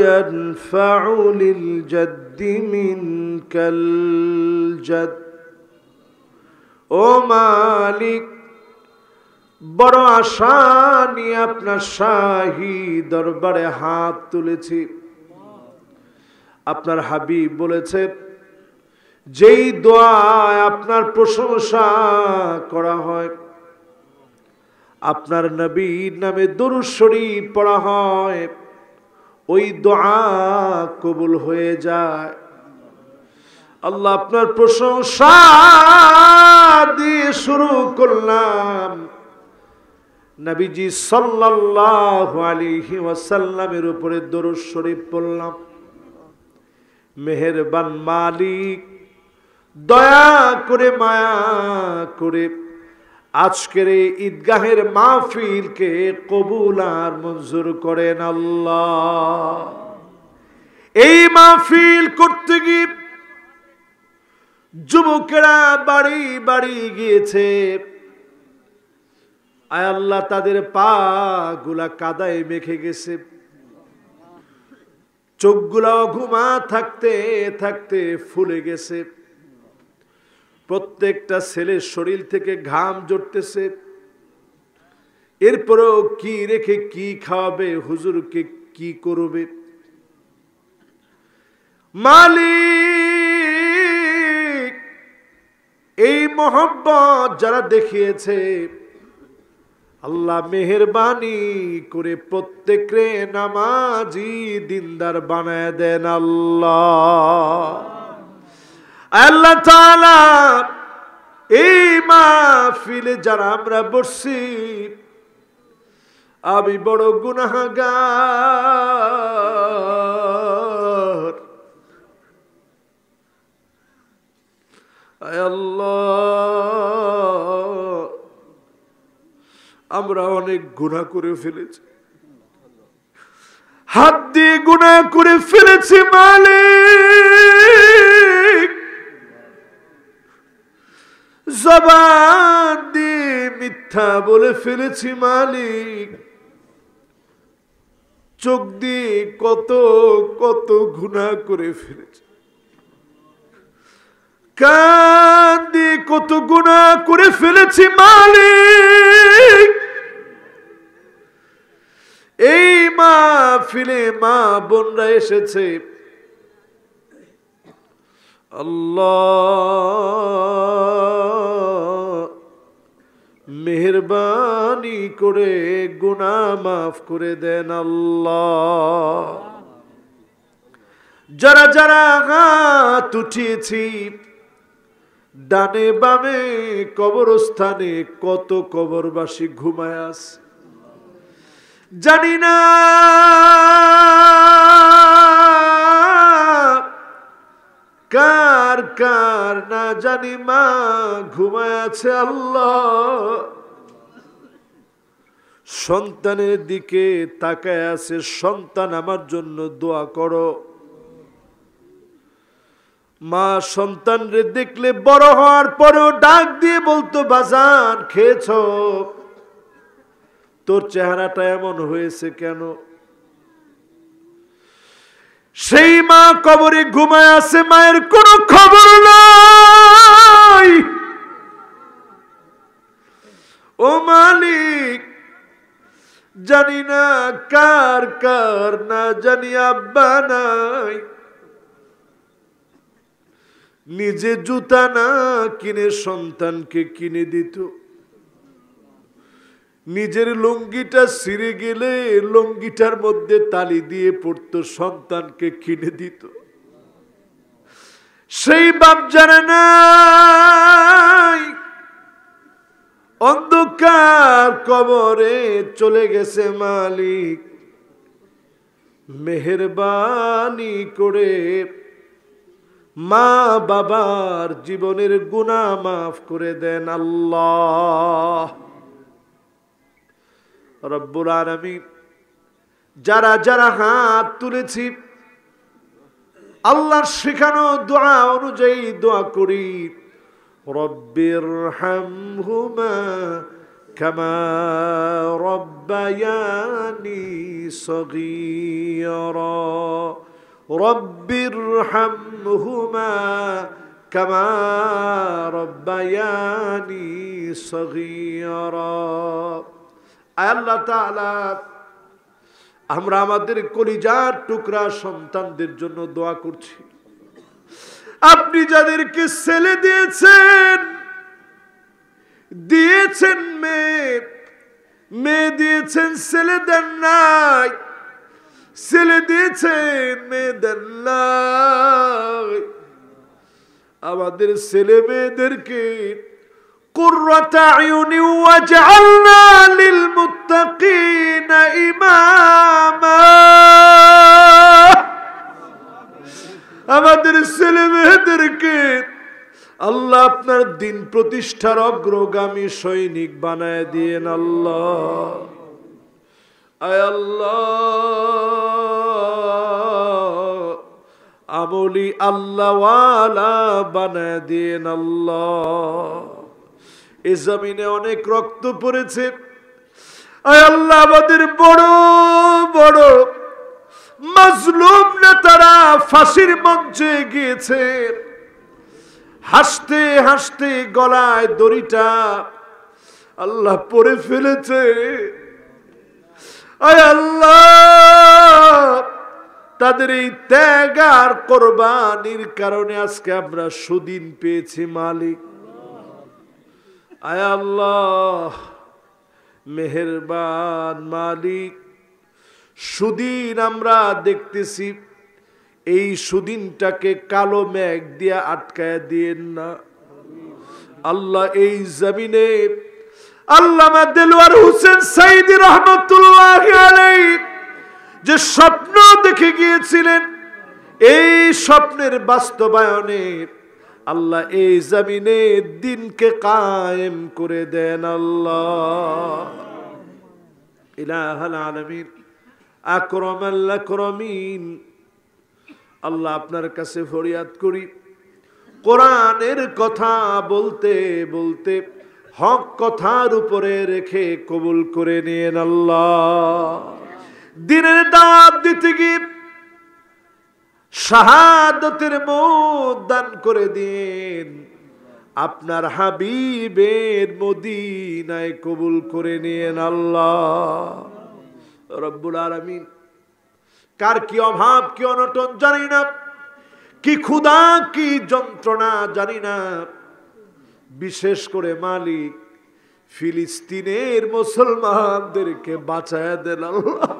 ইয়ানফা'ু লিল জাদ্দি মিনকাল জাদ। ও মালিক, বড় আশা নিয়ে আপনার শাহী দরবারে হাত তুলেছি। আপনার হাবিব বলেছে, যেই দোয়ায় আপনার প্রশংসা করা হয়, আপনার নবীর নামে দরুদ শরীফ পড়া হয়, ওই দোয়া কবুল হয়ে যায়। আল্লাহ আপনার প্রশংসা দিয়ে শুরু করলাম, নবীজি সাল্লাল্লাহু আলাইহি ওয়াসাল্লামের উপরে দরুদ শরীফ পড়লাম। মেহেরবান মালিক দয়া করে মায়া করে আজকের এই ঈদগাহের মাহফিলকে কবুল আর মঞ্জুর করেন আল্লাহ। এই মাহফিল করতে গিয়ে যুবকেরা বাড়ি বাড়ি গিয়েছে, আয় আল্লাহ তাদের পা গুলা কাদায় মেখে গেছে, চোখগুলাও ঘুমা থাকতে থাকতে ফুলে গেছে, প্রত্যেকটা ছেলের শরীর থেকে ঘাম ঝরতেছে। এরপরেও কি রেখে কি খাওয়াবে, হুজুরকে কি করবে? মালিক এই মোহব্বত যারা দেখিয়েছে, আল্লাহ মেহেরবানি করে প্রত্যেকরে নামাজি দিনদার বানায় দেন আল্লাহ। আল্লাহ তাআলা এই মাহফিলে যারা আমরা বসছি, আমি বড় গুনাহগার, আয় আল্লাহ আমরা অনেক গুনাহ করে ফেলেছি, হাত দিয়ে গুনাহ করে ফেলেছি মালিক, জবান দিয়ে মিথ্যা বলে ফেলেছি মালিক, চোখ দিয়ে কত কত গুনাহ করে ফেলেছি, কান দিয়ে কত গুনাহ করে ফেলেছি মালিক। এই মাহফিলে মা বোনরা এসেছে, আল্লাহ মেহেরবানি করে গুনাহ মাফ করে দেন আল্লাহ। যারা যারা হাত উঠিয়েছি, ডানে বামে কবরস্থানে কত কবরবাসী ঘুমায় আছে জানি না, কার কার না জানি মা ঘুমায় আছে আল্লাহ, সন্তানের দিকে তাকায় আছে, সন্তান আমার জন্য দোয়া করো। মা সন্তানরে দেখলে বড় হওয়ার পরেও ডাক দিয়ে বলতো, বাজান খেয়েছ? তোর চেহারাটা এমন হয়েছে কেন? সেই মা কবরে ঘুমায় আছে, মায়ের কোনো খবর নাই। ও মালিক, জানি না কার কার না জানি আব্বা নাই, নিজে জুতা না কিনে সন্তানকে কিনে দিত, নিজের লুঙ্গিটা ছিঁড়ে গেলে লুঙ্গিটার মধ্যে তালি দিয়ে পড়তো, সন্তানকে কিনে দিত। সেই বাপ জানে নাই, অন্ধকার কবরে চলে গেছে মালিক, মেহেরবানি করে মা বাবার জীবনের গুনাহ মাফ করে দেন আল্লাহ রব্বুল আলামিন। যারা যারা হাত তুলেছি, আল্লাহর শেখানো দোয়া অনুযায়ী দোয়া করি, রব্বিরহামহুমা কামা রব্বায়ানি সগীরা, রব্বিরহামহুমা কামা রব্বায়ানি সগীরা। আল্লাহ তাআলা আমরা আমাদের কলিজার টুকরা সন্তানদের জন্য দোয়া করছি। আপনি যাদেরকে ছেলে দিয়েছেন, দিয়েছেন মেয়ে, মেয়ে দিয়েছেন ছেলে দেন নাই, ছেলে দিয়েছেন মেয়ে দেন নাই, আমাদের ছেলে মেয়েদেরকে কুররাতা আয়ুনি ওয়াজআলনা লিল মুত্তাকিনা ইমামা। আমাদের ছেলে মেয়েদেরকে আল্লাহ আপনার দিন প্রতিষ্ঠার অগ্রগামী সৈনিক বানায় দিয়েন আল্লাহ। আয় আল্লাহ, আমলি আল্লাহওয়ালা বানায় দিয়েন আল্লাহ। এই জমিনে অনেক রক্ত পড়েছে, আয় আল্লাহ আমাদের বড় বড় মাজলুম নেতারা ফাঁসির মঞ্চে গিয়েছে, হাসতে হাসতে গলায় দড়িটা আল্লাহ পরে ফেলেছে। আয় আল্লাহ, তাদের এই ত্যাগ আর কোরবানির কারণে আজকে আমরা সুদিন পেয়েছি মালিক। আয় আল্লাহ মেহেরবান মালিক, সুদিন আমরা দেখতেছি, এই সুদিনটাকে কালো মেঘ দিয়ে আটকায় দিয়েন না আল্লাহ। এই জমিনে আল্লামা দেলোয়ার হোসেন সাইদি রহমতুল্লাহ আলাইহি যে স্বপ্ন দেখে গিয়েছিলেন, এই স্বপ্নের বাস্তবায়নে আল্লাহ এই জমিনে দিনকে কায়েম করে দেন আল্লাহ। ইলাহুল আলামিন আকরামাল আকরামিন, আল্লাহ আপনার কাছে ফরিয়াদ করি, কোরআনের কথা বলতে বলতে হক কথার উপরে রেখে কবুল করে নিয়েন আল্লাহ। দিনের দাওয়াত দিতে গিয়ে শাহাদাতের মওত দান করে দিন, আপনার হাবিবের মদিনায় কবুল করে নিয়েন আল্লাহ রব্বুল আলামিন। কার কি অভাব কি অনটন জানি না, কি ক্ষুধা কি যন্ত্রণা জানি না, বিশেষ করে মালিক ফিলিস্তিনের মুসলমানদেরকে বাঁচায় দেন আল্লাহ।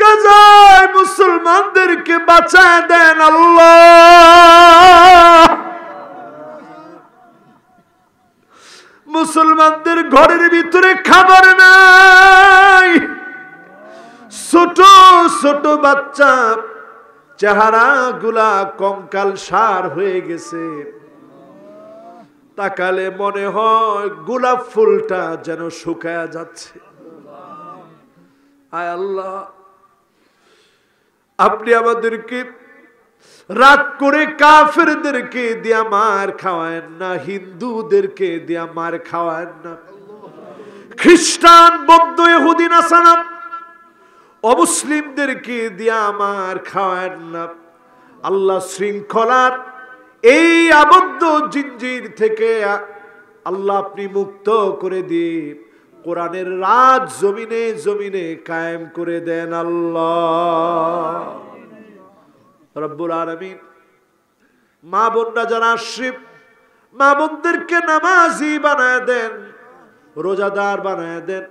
গাজায় মুসলমানদেরকে বাঁচায় দেন আল্লাহ। মুসলমানদের ঘরের ভিতরে খাবার নাই, ছোট ছোট বাচ্চা চেহারা গুলা কঙ্কাল সার হয়ে গেছে, তাকালে মনে হয় গোলাপ ফুলটা যেন শুকায়া যাচ্ছে। আয় আল্লাহ, আপনি আমাদেরকে রাগ করে কাফেরদেরকে দিয়া মার খাওয়ায়েন না, হিন্দুদেরকে দিয়া মার খাওয়ায়েন না, খ্রিস্টান বৌদ্ধ ইহুদি নাসারা অমুসলিমদেরকে দিয়া মার খাওয়ায়েন না। আল্লাহ শৃঙ্খলার এই আবদ্ধ জিঞ্জির থেকে আল্লাহ আপনি মুক্ত করে দিয়ে কোরআনের রাজ জমিনে জমিনে কায়েম করে দেন আল্লাহ রব্বুল আলামিন। মা বোনরা যারা আসছে, মা বোনদেরকে নামাজি বানায় দেন, রোজাদার বানায় দেন,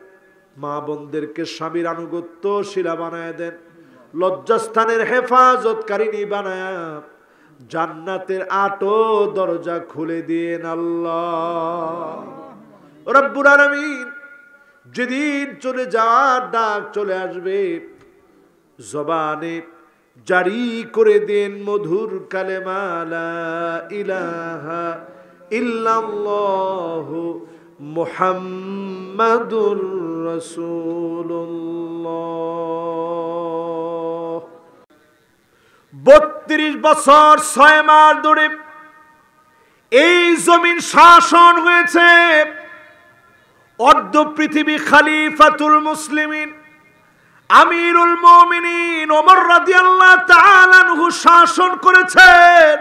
মা বোনদেরকে স্বামীর আনুগত্যশীলা বানায় দেন, লজ্জাস্থানের হেফাজতকারিনী বানায় জান্নাতের আটো দরজা খুলে দেন আল্লাহ রব্বুল আলামিন। যেদিন চলে যাওয়ার ডাক চলে আসবে, জবানে জারি করে দেন মধুর কালেমা লা ইলাহা ইল্লাল্লাহু মুহাম্মাদুর রাসূলুল্লাহ। 32 বছর 6 মাস ধরে এই জমিন শাসন হয়েছে অর্ধ পৃথিবী খলিফাতুল মুসলিমিন আমিরুল মুমিনিন ওমর রাদিয়াল্লাহু তাআলা আনহু শাসন করেছেন।